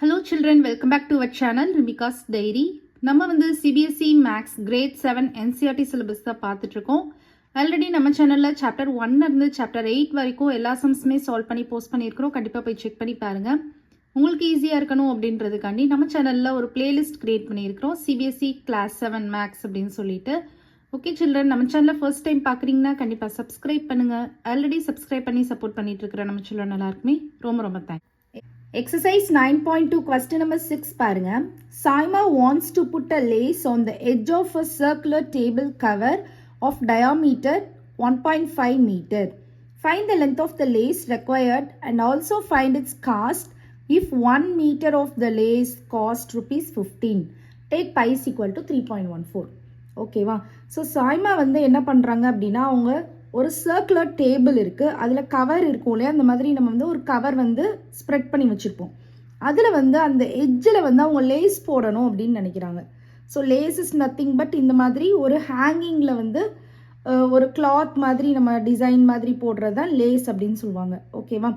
Hello children, welcome back to our channel Rimika's Diary. நம்ம வந்து CBSE Max Grade 7 NCERT syllabus தான் பார்த்துட்டு இருக்கோம். ஆல்ரெடி நம்ம சேனல்ல சாப்டர் 1 இருந்து சாப்டர் 8 வரைக்கும் எல்லா சம்ஸுமே சால்வ் பண்ணி போஸ்ட் பண்ணியிருக்கிறோம். கண்டிப்பாக போய் செக் பண்ணி பாருங்க. உங்களுக்கு ஈஸியாக இருக்கணும் அப்படின்றதுக்காண்டி நம்ம சேனலில் ஒரு பிளேலிஸ்ட் கிரியேட் பண்ணியிருக்கிறோம். CBSE Class 7 Max அப்படின்னு சொல்லிட்டு. ஓகே சில்ட்ரன், நம்ம சேனலில் ஃபர்ஸ்ட் டைம் பார்க்குறீங்கன்னா கண்டிப்பாக சப்ஸ்கிரைப் பண்ணுங்கள். ஆல்ரெடி சப்ஸ்கிரைப் பண்ணி சப்போர்ட் பண்ணிட்டு இருக்கிற நம்ம சில்ட்ரன் எல்லாருக்குமே ரொம்ப ரொம்ப தேங்க்ஸ். Exercise 9.2 question number 6 பாருங்க. Saima wants to put a lace on the edge of a circular table cover of diameter 1.5 meter. Find the length of the lace required and also find its cost if 1 meter of the lace cost rupees 15. Take pi is equal to 3.14. ஓகேவா? So Saima வந்து என்ன பண்ணுறாங்க அப்படின்னா, அவங்க ஒரு circular table இருக்குது, அதில் cover இருக்கும் இல்லையா, அந்த மாதிரி நம்ம வந்து ஒரு கவர் வந்து ஸ்ப்ரெட் பண்ணி வச்சுருப்போம். அதில் வந்து அந்த எட்ஜில் வந்து அவங்க லேஸ் போடணும் அப்படின்னு நினைக்கிறாங்க. So lace is nothing but இந்த மாதிரி ஒரு ஹேங்கிங்கில் வந்து ஒரு கிளாத் மாதிரி நம்ம டிசைன் மாதிரி போடுறது தான் லேஸ் அப்படின்னு சொல்லுவாங்க. ஓகேவா?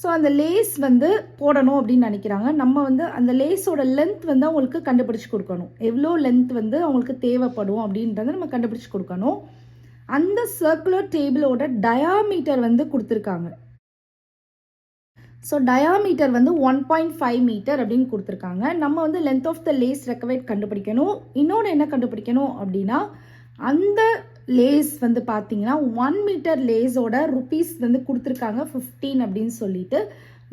ஸோ அந்த லேஸ் வந்து போடணும் அப்படின்னு நினைக்கிறாங்க. நம்ம வந்து அந்த லேஸோட லென்த் வந்து அவங்களுக்கு கண்டுபிடிச்சி கொடுக்கணும். எவ்வளோ லென்த் வந்து அவங்களுக்கு தேவைப்படும் அப்படின்றத நம்ம கண்டுபிடிச்சி கொடுக்கணும். அந்த சர்க்குலர் டேபிளோட டயாமீட்டர் வந்து கொடுத்துருக்காங்க. ஸோ டயாமீட்டர் வந்து 1.5 மீட்டர் அப்படின்னு கொடுத்துருக்காங்க. நம்ம வந்து லென்த் ஆஃப் த லேஸ் ரெக்கவேட் கண்டுபிடிக்கணும். இன்னொன்று என்ன கண்டுபிடிக்கணும் அப்படின்னா, அந்த லேஸ் வந்து பார்த்தீங்கன்னா 1 மீட்டர் லேஸோட ருபீஸ் வந்து கொடுத்துருக்காங்க 15 அப்படின்னு சொல்லிட்டு.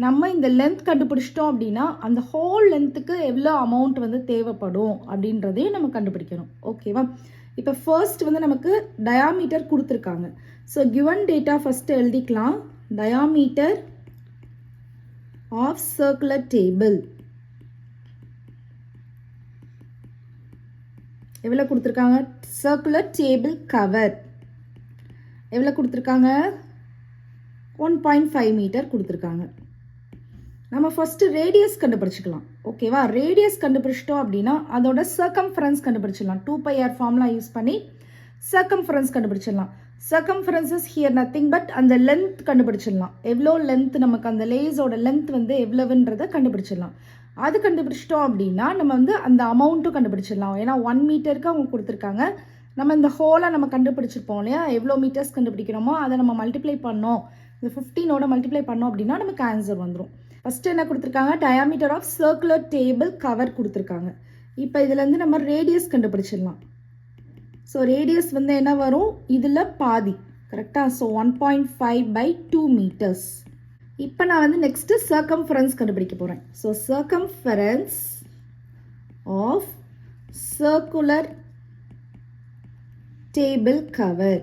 நம்ம இந்த லென்த் கண்டுபிடிச்சிட்டோம் அப்படின்னா அந்த ஹோல் லென்த்துக்கு எவ்வளோ அமௌண்ட் வந்து தேவைப்படும் அப்படின்றதையும் நம்ம கண்டுபிடிக்கணும். ஓகேவா? இப்போ ஃபர்ஸ்ட் வந்து நமக்கு டயாமீட்டர் கொடுத்துருக்காங்க. ஸோ கிவன் டேட்டா ஃபஸ்ட்டு எழுதிக்கலாம். டயாமீட்டர் ஆஃப் சர்க்குலர் டேபிள் எவ்வளோ கொடுத்துருக்காங்க? சர்க்குலர் டேபிள் கவர் எவ்வளோ கொடுத்துருக்காங்க? 1.5 மீட்டர் கொடுத்துருக்காங்க. நம்ம ஃபஸ்ட்டு ரேடியஸ் கண்டுபிடிச்சிக்கலாம். ஓகேவா? ரேடியஸ் கண்டுபிடிச்சிட்டோம் அப்படின்னா அதோட சர்க்கம்ஃபரன்ஸ் கண்டுபிடிச்சிடலாம். 2πr ஃபார்முலா யூஸ் பண்ணி சர்க்கம்ஃபரன்ஸ் கண்டுபிடிச்சிடலாம். Circumference is here nothing but அந்த லென்த் கண்டுபிடிச்சிடலாம். எவ்வளோ லென்த் நமக்கு அந்த லேஸோட லென்த் வந்து எவ்வளவுன்றதை கண்டுபிடிச்சிடலாம். அது கண்டுபிடிச்சிட்டோம் அப்படின்னா நம்ம வந்து அந்த அமௌண்ட்டும் கண்டுபிடிச்சிடலாம். ஏன்னா 1 மீட்டருக்கு அவங்க கொடுத்துருக்காங்க. நம்ம இந்த ஹோலை நம்ம கண்டுபிடிச்சிருப்போம் இல்லையா, எவ்வளோ மீட்டர்ஸ் கண்டுபிடிக்கிறோமோ அதை நம்ம மல்டிப்ளை பண்ணோம், இந்த 15ஓட மல்டிப்ளை பண்ணோம் அப்படின்னா நமக்கு ஆன்சர் வந்துடும். ஃபஸ்ட்டு என்ன கொடுத்துருக்காங்க? Diameter of circular table cover கொடுத்துருக்காங்க. இப்போ இதுலேருந்து நம்ம ரேடியஸ் கண்டுபிடிச்சிடலாம். ஸோ ரேடியஸ் வந்து என்ன வரும்? இதில் பாதி. கரெக்டாக? So 1.5/2 metres. இப்போ நான் வந்து நெக்ஸ்ட்டு சர்க்கம்ஃபரன்ஸ் கண்டுபிடிக்க போகிறேன். So circumference of circular table cover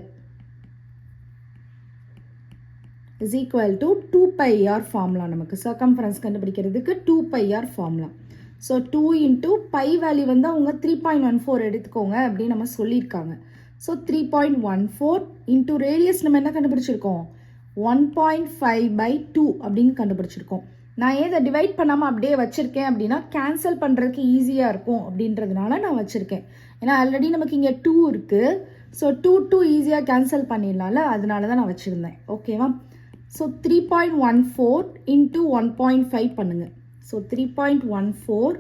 is equal to 2πr formula. நமக்கு சர்க்கம்ஃபரன்ஸ் கண்டுபிடிக்கிறதுக்கு 2πr formula. So 2 into pi value வந்து அவங்க 3.14 எடுத்துக்கோங்க அப்படின்னு நம்ம சொல்லியிருக்காங்க. ஸோ 3.14 இன்ட்டு ரேடியஸ் நம்ம என்ன கண்டுபிடிச்சிருக்கோம்? 1.5/2 அப்படின்னு கண்டுபிடிச்சிருக்கோம். நான் ஏதை டிவைட் பண்ணாமல் அப்படியே வச்சுருக்கேன் அப்படின்னா கேன்சல் பண்ணுறதுக்கு ஈஸியாக இருக்கும் அப்படின்றதுனால நான் வச்சுருக்கேன். ஏன்னா ஆல்ரெடி நமக்கு இங்கே 2 இருக்குது. ஸோ 2 ஈஸியாக கேன்சல் பண்ணிடலாம்ல, அதனால தான் நான் வச்சுருந்தேன். ஓகேவா? ஸோ 3.14 இன்ட்டு 1.5 பண்ணுங்கள். ஸோ 3.14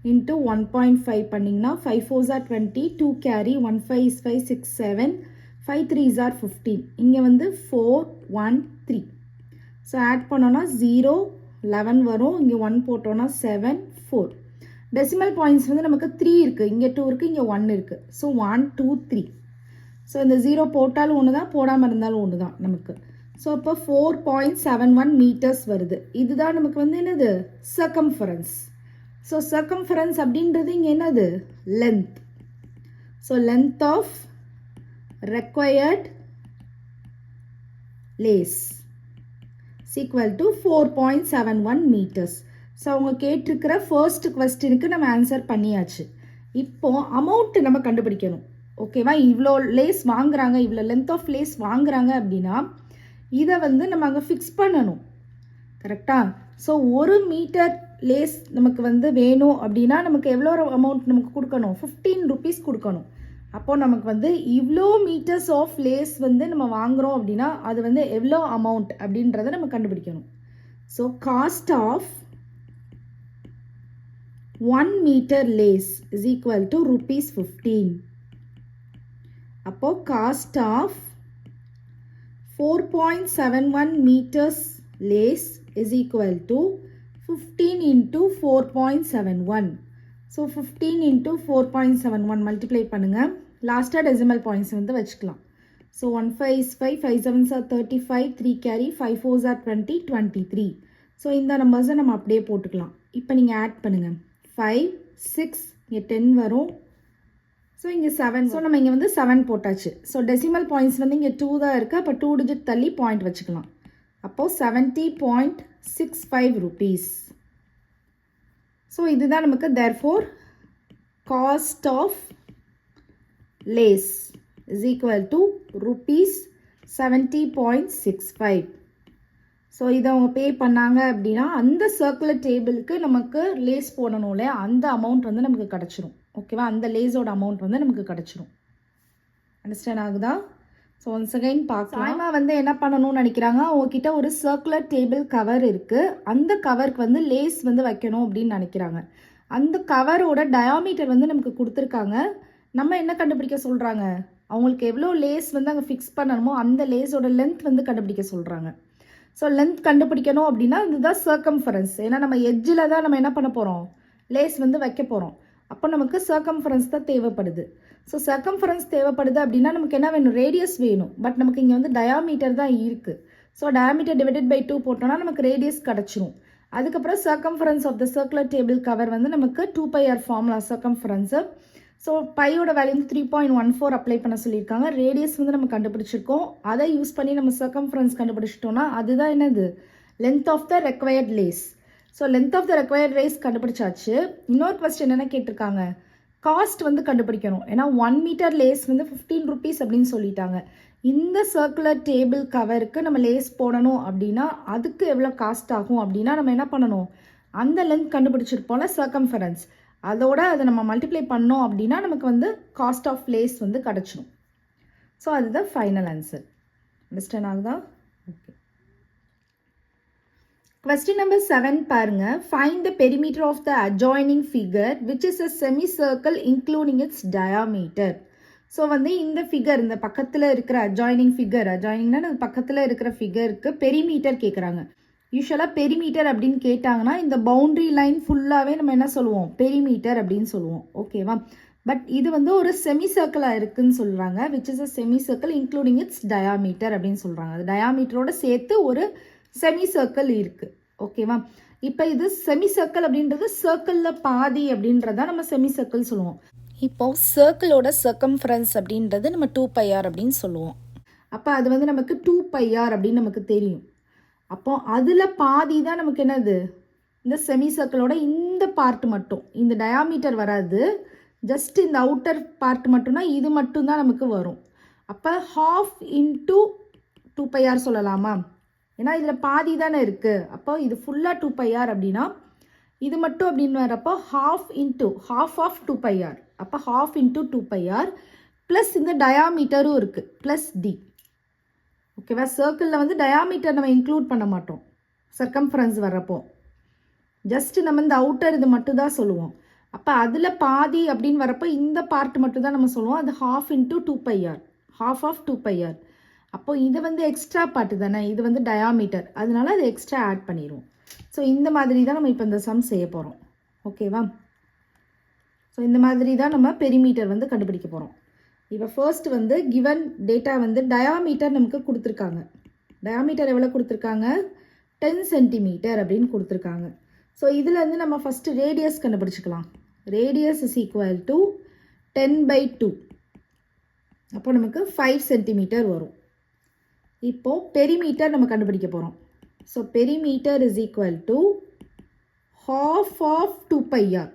இன்ட்டு 1.5 பண்ணிங்கன்னா 5 4s are 20, 2 carry, 1 5 is 5, 6 7, 5 3s are 15. இங்கே வந்து 4 1 3. ஸோ ஆட் பண்ணோன்னா 0 11 வரும். இங்கே 1 போட்டோன்னா 7 4. டெசிமல் பாயிண்ட்ஸ் வந்து நமக்கு 3 இருக்குது, இங்கே 2 இருக்குது, இங்கே 1 இருக்குது. ஸோ 1 2 3. ஸோ இந்த 0 போட்டாலும் ஒன்று தான், போடாமல் இருந்தாலும் ஒன்று தான் நமக்கு. ஸோ அப்போ 4.71 மீட்டர்ஸ் வருது. இதுதான் நமக்கு வந்து என்னது? சர்க்கம்ஃபரன்ஸ். ஸோ சர்க்கம்ஃபரன்ஸ் அப்படின்றது இங்கே என்னது? Length. So length of required lace equal to 4.71 metres. So அவங்க கேட்டிருக்கிற ஃபர்ஸ்ட் கொஸ்டினுக்கு நம்ம ஆன்சர் பண்ணியாச்சு. இப்போ அமௌண்ட்டு நம்ம கண்டுபிடிக்கணும். ஓகேவா? இவ்வளோ லேஸ் வாங்குறாங்க, இவ்வளோ லென்த் ஆஃப் லேஸ் வாங்குறாங்க அப்படின்னா இதை வந்து நம்ம அங்கே ஃபிக்ஸ் பண்ணணும். கரெக்டாக? ஸோ 1 மீட்டர் லேஸ் நமக்கு வந்து வேணும் அப்படின்னா நமக்கு எவ்வளோ அமௌண்ட் நமக்கு கொடுக்கணும்? 15 ருபீஸ் கொடுக்கணும். அப்போது நமக்கு வந்து இவ்வளோ மீட்டர்ஸ் ஆஃப் லேஸ் வந்து நம்ம வாங்குகிறோம் அப்படின்னா அது வந்து எவ்வளோ அமௌண்ட் அப்படின்றத நம்ம கண்டுபிடிக்கணும். So cost of 1 meter lace is equal to rupees 15. அப்போ cost of 4.71 meters lace is equal to 15 into 4.71. So 15 into 4.71 multiply பண்ணுங்க. Last decimal points வந்து வச்சுக்கலாம். So 1 5 is 5, 5 7s are 35, 3 carry, 5 4s are 20, 23. So இந்த numbers நம்ம அப்படியே போட்டுக்கலாம். இப்போ நீங்க ஆட் பண்ணுங்க. 5, 6, இங்க 10 வரும். ஸோ இங்கே 7. ஸோ நம்ம இங்கே வந்து 7 போட்டாச்சு. ஸோ டெசிமல் பாயிண்ட்ஸ் வந்து இங்கே 2 தான் இருக்குது. அப்போ 2 டிஜிட் தள்ளி பாயிண்ட் வச்சுக்கலாம். அப்போது 70.65 rupees. ஸோ இதுதான் நமக்கு therefore cost of lace is equal to rupees 70.65. So இதை அவங்க பே பண்ணாங்க அப்படின்னா அந்த சர்க்குலர் டேபிளுக்கு நமக்கு லேஸ் போடணும் இல்லையா, அந்த அமௌண்ட் வந்து நமக்கு கிடச்சிரும். ஓகேவா, அந்த லேஸோட அமௌண்ட் வந்து நமக்கு கிடச்சிரும். அண்டர்ஸ்டாண்ட் ஆகுதா? ஸோ ஒன்ஸ் அகைன் பார்க்கலாம். சாய்மா வந்து என்ன பண்ணணும்னு நினைக்கிறாங்க, அவங்கக்கிட்ட ஒரு சர்க்குலர் டேபிள் கவர் இருக்குது, அந்த கவருக்கு வந்து லேஸ் வந்து வைக்கணும் அப்படின்னு நினைக்கிறாங்க. அந்த கவரோட டயாமீட்டர் வந்து நமக்கு கொடுத்துருக்காங்க. நம்ம என்ன கண்டுபிடிக்க சொல்கிறாங்க, அவங்களுக்கு எவ்வளோ லேஸ் வந்து அங்கே ஃபிக்ஸ் பண்ணணுமோ அந்த லேஸோட லென்த் வந்து கண்டுபிடிக்க சொல்கிறாங்க. ஸோ லென்த் கண்டுபிடிக்கணும் அப்படின்னா இதுதான் சர்க்கம்ஃபரன்ஸ். ஏன்னா நம்ம எட்ஜில் தான் நம்ம என்ன பண்ண போகிறோம், லேஸ் வந்து வைக்க போகிறோம். அப்போ நமக்கு சர்க்கம்ஃபரன்ஸ் தான் தேவைப்படுது. ஸோ சர்க்கம்ஃபரன்ஸ் தேவைப்படுது அப்படின்னா நமக்கு என்ன வேணும், ரேடியஸ் வேணும். பட் நமக்கு இங்கே வந்து டயாமீட்டர் தான் இருக்குது. ஸோ டயாமீட்டர் டிவைடட் பை 2 போட்டோம்னா நமக்கு ரேடியஸ் கிடச்சிரும். அதுக்கப்புறம் circumference of the circular table cover வந்து நமக்கு 2πr ஃபார்முலா சர்க்கம்ஃபரன்ஸு. ஸோ பையோட வேல்யூ வந்து 3.14 அப்ளை பண்ண சொல்லியிருக்காங்க. ரேடியஸ் வந்து நம்ம கண்டுபிடிச்சிருக்கோம். அதை யூஸ் பண்ணி நம்ம சர்க்கம்ஃபரன்ஸ் கண்டுபிடிச்சிட்டோம்னா அதுதான் என்னது, length of the required lace. So length of the required lace கண்டுபிடிச்சாச்சு. இன்னொரு கொஸ்டின் என்ன கேட்டிருக்காங்க, காஸ்ட் வந்து கண்டுபிடிக்கணும். ஏன்னா 1 மீட்டர் லேஸ் வந்து 15 rupees அப்படின்னு சொல்லிட்டாங்க. இந்த சர்க்குலர் டேபிள் கவருக்கு நம்ம லேஸ் போடணும் அப்படின்னா அதுக்கு எவ்வளோ காஸ்ட் ஆகும் அப்படின்னா நம்ம என்ன பண்ணணும், அந்த லென்த் கண்டுபிடிச்சிருப்போம்ல சர்க்கம்ஃபரன்ஸ், அதோட அதை நம்ம மல்டிப்ளை பண்ணோம் அப்படின்னா நமக்கு வந்து காஸ்ட் ஆஃப் லேஸ் வந்து கிடச்சிரும். ஸோ அதுதான் ஃபைனல் ஆன்சர். அண்டர்ஸ்டாண்ட் ஆகுதா? ஓகே. கொஸ்டின் நம்பர் 7 பாருங்க. Find the perimeter of the adjoining figure which is a semicircle including its diameter. So வந்து இந்த ஃபிகர், இந்த பக்கத்தில் இருக்கிற அட்ஜாயினிங் ஃபிகர், அட்ஜாயினிங்னா பக்கத்தில் இருக்கிற ஃபிகருக்கு பெரிமீட்டர் கேட்குறாங்க. யூஸ்வலாக பெரிமீட்டர் அப்படின்னு கேட்டாங்கன்னா இந்த பவுண்ட்ரி லைன் ஃபுல்லாகவே நம்ம என்ன சொல்லுவோம், பெரிமீட்டர் அப்படின்னு சொல்லுவோம். ஓகேவா, பட் இது வந்து ஒரு செமி சர்க்கிளாக இருக்குதுன்னு சொல்கிறாங்க. Which is a semicircle including its diameter அப்படின்னு சொல்கிறாங்க. அது டயாமீட்டரோட சேர்த்து ஒரு செமி சர்க்கிள் இருக்குது. ஓகேவா, இப்போ இது செமி சர்க்கிள் அப்படின்றது சர்க்கிளில் பாதி அப்படின்றத நம்ம செமி சர்க்கிள் சொல்லுவோம். இப்போது சர்க்கிளோட சர்க்கம்ஃபரன்ஸ் அப்படின்றது நம்ம 2πr அப்படின்னு சொல்லுவோம். அப்போ அது வந்து நமக்கு 2πr அப்படின்னு நமக்கு தெரியும். அப்போ அதில் பாதி தான் நமக்கு என்னது, இந்த செமி சர்க்கிளோட இந்த பார்ட் மட்டும், இந்த டயாமீட்டர் வராது, ஜஸ்ட் இந்த அவுட்டர் பார்ட் மட்டும்னா இது மட்டும்தான் நமக்கு வரும். அப்போ 1/2 into 2πr சொல்லலாமா, ஏன்னா இதில் பாதி தானே இருக்குது. அப்போ இது ஃபுல்லாக 2πr அப்படின்னா இது மட்டும் அப்படின்னு வரப்போ 1/2 into half of 2πr. அப்போ 1/2 into 2πr ப்ளஸ் இந்த டயாமீட்டரும் இருக்குது ப்ளஸ் d. ஓகேவா, சர்க்கிளில் வந்து டயாமீட்டர் நம்ம இன்க்ளூட் பண்ண மாட்டோம் சர்க்கம்ஃபரன்ஸ் வரப்போ, ஜஸ்ட் நம்ம இந்த அவுட்டர் இது மட்டும் தான் சொல்லுவோம். அப்போ அதில் பாதி அப்படின்னு வரப்போ இந்த பார்ட் மட்டும் தான் நம்ம சொல்லுவோம். அது 1/2 into 2πr, 1/2 of 2πr. அப்போ இது வந்து எக்ஸ்ட்ரா பார்ட் தானே, இது வந்து டயாமீட்டர், அதனால அது எக்ஸ்ட்ரா ஆட் பண்ணிடுவோம். ஸோ இந்த மாதிரி தான் நம்ம இப்போ இந்த சம் செய்ய போகிறோம். ஓகேவா, ஸோ இந்த மாதிரி தான் நம்ம பெரிமீட்டர் வந்து கண்டுபிடிக்க போகிறோம். இப்போ ஃபர்ஸ்ட் வந்து கிவன் டேட்டா வந்து டயாமீட்டர் நமக்கு கொடுத்துருக்காங்க. டயாமீட்டர் எவ்வளோ கொடுத்துருக்காங்க, 10 சென்டிமீட்டர் அப்படின்னு கொடுத்துருக்காங்க. ஸோ இதில் வந்து நம்ம ஃபஸ்ட்டு ரேடியஸ் கண்டுபிடிச்சிக்கலாம். Radius is equal to 10/2. அப்போ நமக்கு 5 சென்டிமீட்டர் வரும். இப்போது பெரிமீட்டர் நம்ம கண்டுபிடிக்க போகிறோம். So perimeter is equal to 1/2 of 2πr.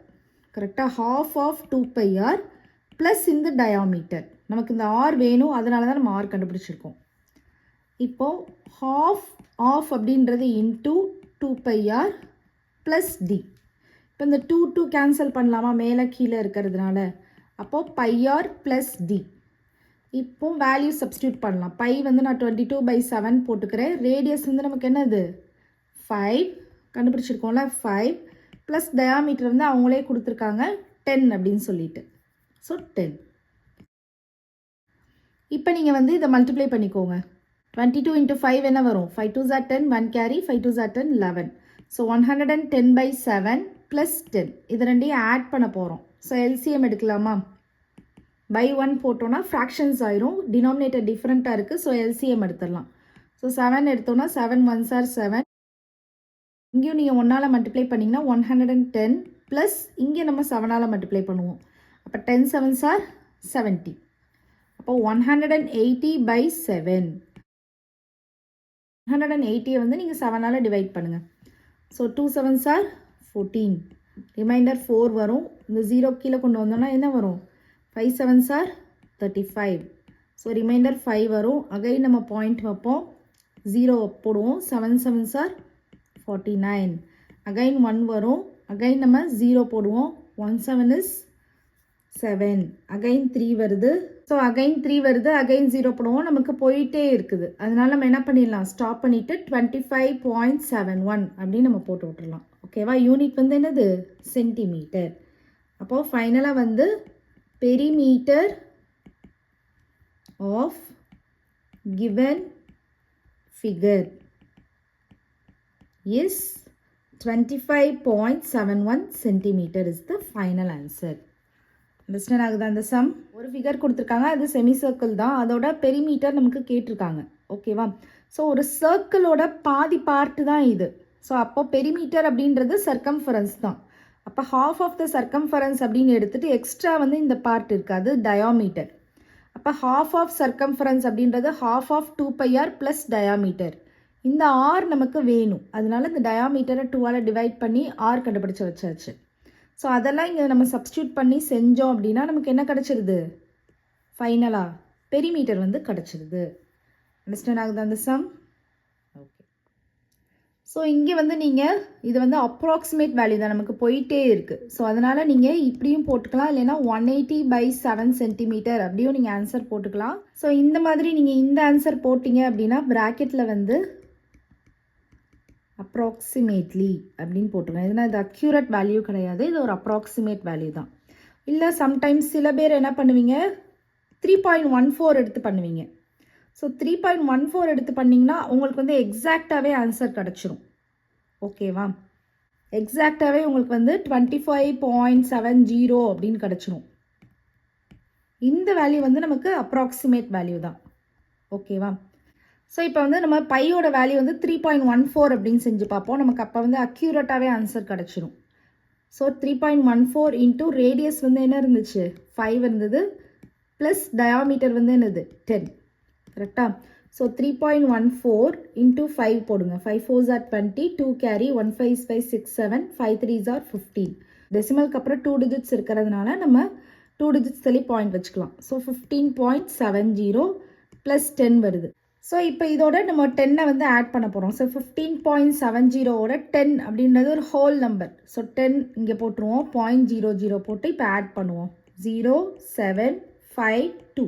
கரெக்டாக 1/2 of 2πr ப்ளஸ் இந்த டயாமீட்டர். நமக்கு இந்த ஆர் வேணும், அதனால தான் நம்ம ஆர் கண்டுபிடிச்சிருக்கோம். இப்போது 1/2 of அப்படின்றது இன்ட்டு 2πr ப்ளஸ் டி. இப்போ இந்த 2 கேன்சல் பண்ணலாமா மேலே கீழே இருக்கிறதுனால. அப்போது πr ப்ளஸ் டி. இப்போது வேல்யூ சப்ஸ்டியூட் பண்ணலாம். பை வந்து நான் 22/7 போட்டுக்கிறேன். ரேடியஸ் வந்து நமக்கு என்னது 5 கண்டுபிடிச்சிருக்கோம்ல, 5 ப்ளஸ் டயாமீட்டர் வந்து அவங்களே கொடுத்துருக்காங்க 10 அப்படின்னு சொல்லிட்டு. ஸோ 10. இப்போ நீங்கள் வந்து இதை மல்டிப்ளை பண்ணிக்கோங்க. 22 into 5 என்ன வரும்? 5 2s are 10, 1 carry, 5 2s are 10, 11. So 110/7 plus 10. இது ரெண்டையும் ஆட் பண்ண போகிறோம். ஸோ எல்சிஎம் எடுக்கலாமா? பை 1 போட்டோன்னா ஃப்ராக்ஷன்ஸ் ஆயிரும். டினாமினேட்டர் டிஃப்ரெண்ட்டாக இருக்குது. ஸோ எல்சிஎம் எடுத்துடலாம். ஸோ 7 எடுத்தோன்னா 7 1s are 7. இங்கேயும் நீங்கள் 1ஆல் மல்டிப்ளை பண்ணிங்கன்னா 110 ப்ளஸ் இங்கே நம்ம 7ஆல் மல்டிப்ளை பண்ணுவோம். அப்போ 10 7s are 70. அப்போ 180/7. 180 வந்து நீங்கள் 7ஆல் டிவைட் பண்ணுங்கள். So 2 7s are 14. ரிமைண்டர் 4 வரும். இந்த 0 கீழே கொண்டு வந்தோம்னா என்ன வரும்? 5 7s are 35. ஸோ ரிமைண்டர் 5 வரும். அகைன் நம்ம பாயிண்ட் வைப்போம், 0 போடுவோம். 7 7s are 49. அகைன் 1 வரும். அகைன் நம்ம 0 போடுவோம். 1 7 is 7. அகைன் 3 வருது. ஸோ அகைன் 3 வருது. அகைன் 0 போடுவோம். நமக்கு போயிட்டே இருக்குது. அதனால நம்ம என்ன பண்ணிடலாம்? ஸ்டாப் பண்ணிவிட்டு 25.71 அப்படின்னு நம்ம போட்டு விட்டுடலாம். ஓகேவா? யூனிட் வந்து என்னது? சென்டிமீட்டர். அப்போது ஃபைனலாக வந்து perimeter of given figure is 25.71 centimeter is the final answer. Understand ஆகுதா? அந்த சம் ஒரு ஃபிகர் கொடுத்துருக்காங்க, அது செமி சர்க்கிள் தான், அதோட பெரிமீட்டர் நமக்கு கேட்டிருக்காங்க. ஓகேவா? ஸோ ஒரு சர்க்கிளோட பாதி பார்ட்டு தான் இது. ஸோ அப்போ பெரிமீட்டர் அப்படின்றது சர்க்கம்ஃபரன்ஸ் தான். அப்போ ஹாஃப் ஆஃப் த சர்க்கம்ஃபரன்ஸ் அப்படின்னு எடுத்துகிட்டு எக்ஸ்ட்ரா வந்து இந்த பார்ட் இருக்காது, டயாமீட்டர். அப்போ ஹாஃப் ஆஃப் சர்க்கம்ஃபரன்ஸ் அப்படின்றது half of 2πr plus diameter. இந்த ஆர் நமக்கு வேணும். அதனால இந்த டயாமீட்டரை 2ஆல் டிவைட் பண்ணி ஆர் கண்டுபிடிச்சி வச்சாச்சு. ஸோ அதெல்லாம் இங்கே நம்ம சப்ஸ்டியூட் பண்ணி செஞ்சோம் அப்படின்னா நமக்கு என்ன கிடச்சிருது? ஃபைனலாக பெரிமீட்டர் வந்து கிடச்சிருது. அண்டர்ஸ்டாண்ட் ஆகுது அந்த சம்? ஓகே. ஸோ இங்கே வந்து நீங்கள் இது வந்து அப்ராக்சிமேட் வேல்யூ தான், நமக்கு போயிட்டே இருக்குது. ஸோ அதனால் நீங்கள் இப்படியும் போட்டுக்கலாம், இல்லைன்னா 180/7 சென்டிமீட்டர் அப்படியும் நீங்கள் ஆன்சர் போட்டுக்கலாம். ஸோ இந்த மாதிரி நீங்கள் இந்த ஆன்சர் போட்டிங்க அப்படின்னா ப்ராக்கெட்டில் வந்து அப்ராக்சிமேட்லி அப்படின்னு போட்டுருங்க. ஏன்னா இது அக்யூரேட் வேல்யூ கிடையாது, இது ஒரு அப்ராக்சிமேட் வேல்யூ தான். இல்லை சம்டைம்ஸ் சில பேர் என்ன பண்ணுவீங்க, 3.14 எடுத்து பண்ணுவீங்க. ஸோ 3.14 எடுத்து பண்ணிங்கன்னா உங்களுக்கு வந்து எக்ஸாக்டாகவே ஆன்சர் கிடச்சிரும். ஓகேவா? எக்ஸாக்டாகவே உங்களுக்கு வந்து 25.70 அப்படின்னு கிடச்சிரும். இந்த வேல்யூ வந்து நமக்கு அப்ராக்சிமேட் வேல்யூ தான். ஓகேவா? ஸோ இப்போ வந்து நம்ம பையோட வேல்யூ வந்து 3.14 அப்படின்னு செஞ்சு பார்ப்போம். நமக்கு அப்போ வந்து அக்யூரேட்டாகவே ஆன்சர் கிடச்சிரும். ஸோ 3.14 இன்ட்டு ரேடியஸ் வந்து என்ன இருந்துச்சு? 5 இருந்தது. ப்ளஸ் டயாமீட்டர் வந்து என்னது? 10. கரெக்டாக? ஸோ 3.14 இன்ட்டு 5 போடுங்க. 5 4s are 20, 2 carry, 1 5 is 5 6 7, 5 3s are 15. டெசிமலுக்கு அப்புறம் 2 digits இருக்கிறதுனால நம்ம 2 digits தள்ளி பாயிண்ட் வச்சுக்கலாம். ஸோ 15.70 ப்ளஸ் 10 வருது. ஸோ இப்போ இதோட நம்ம 10 வந்து ஆட் பண்ண போகிறோம். ஸோ 15.70ஓட 10 அப்படின்றது ஒரு ஹோல் நம்பர். ஸோ 10 இங்கே போட்டுருவோம். 0.00 போட்டு இப்போ ஆட் பண்ணுவோம். 0 7 5 2.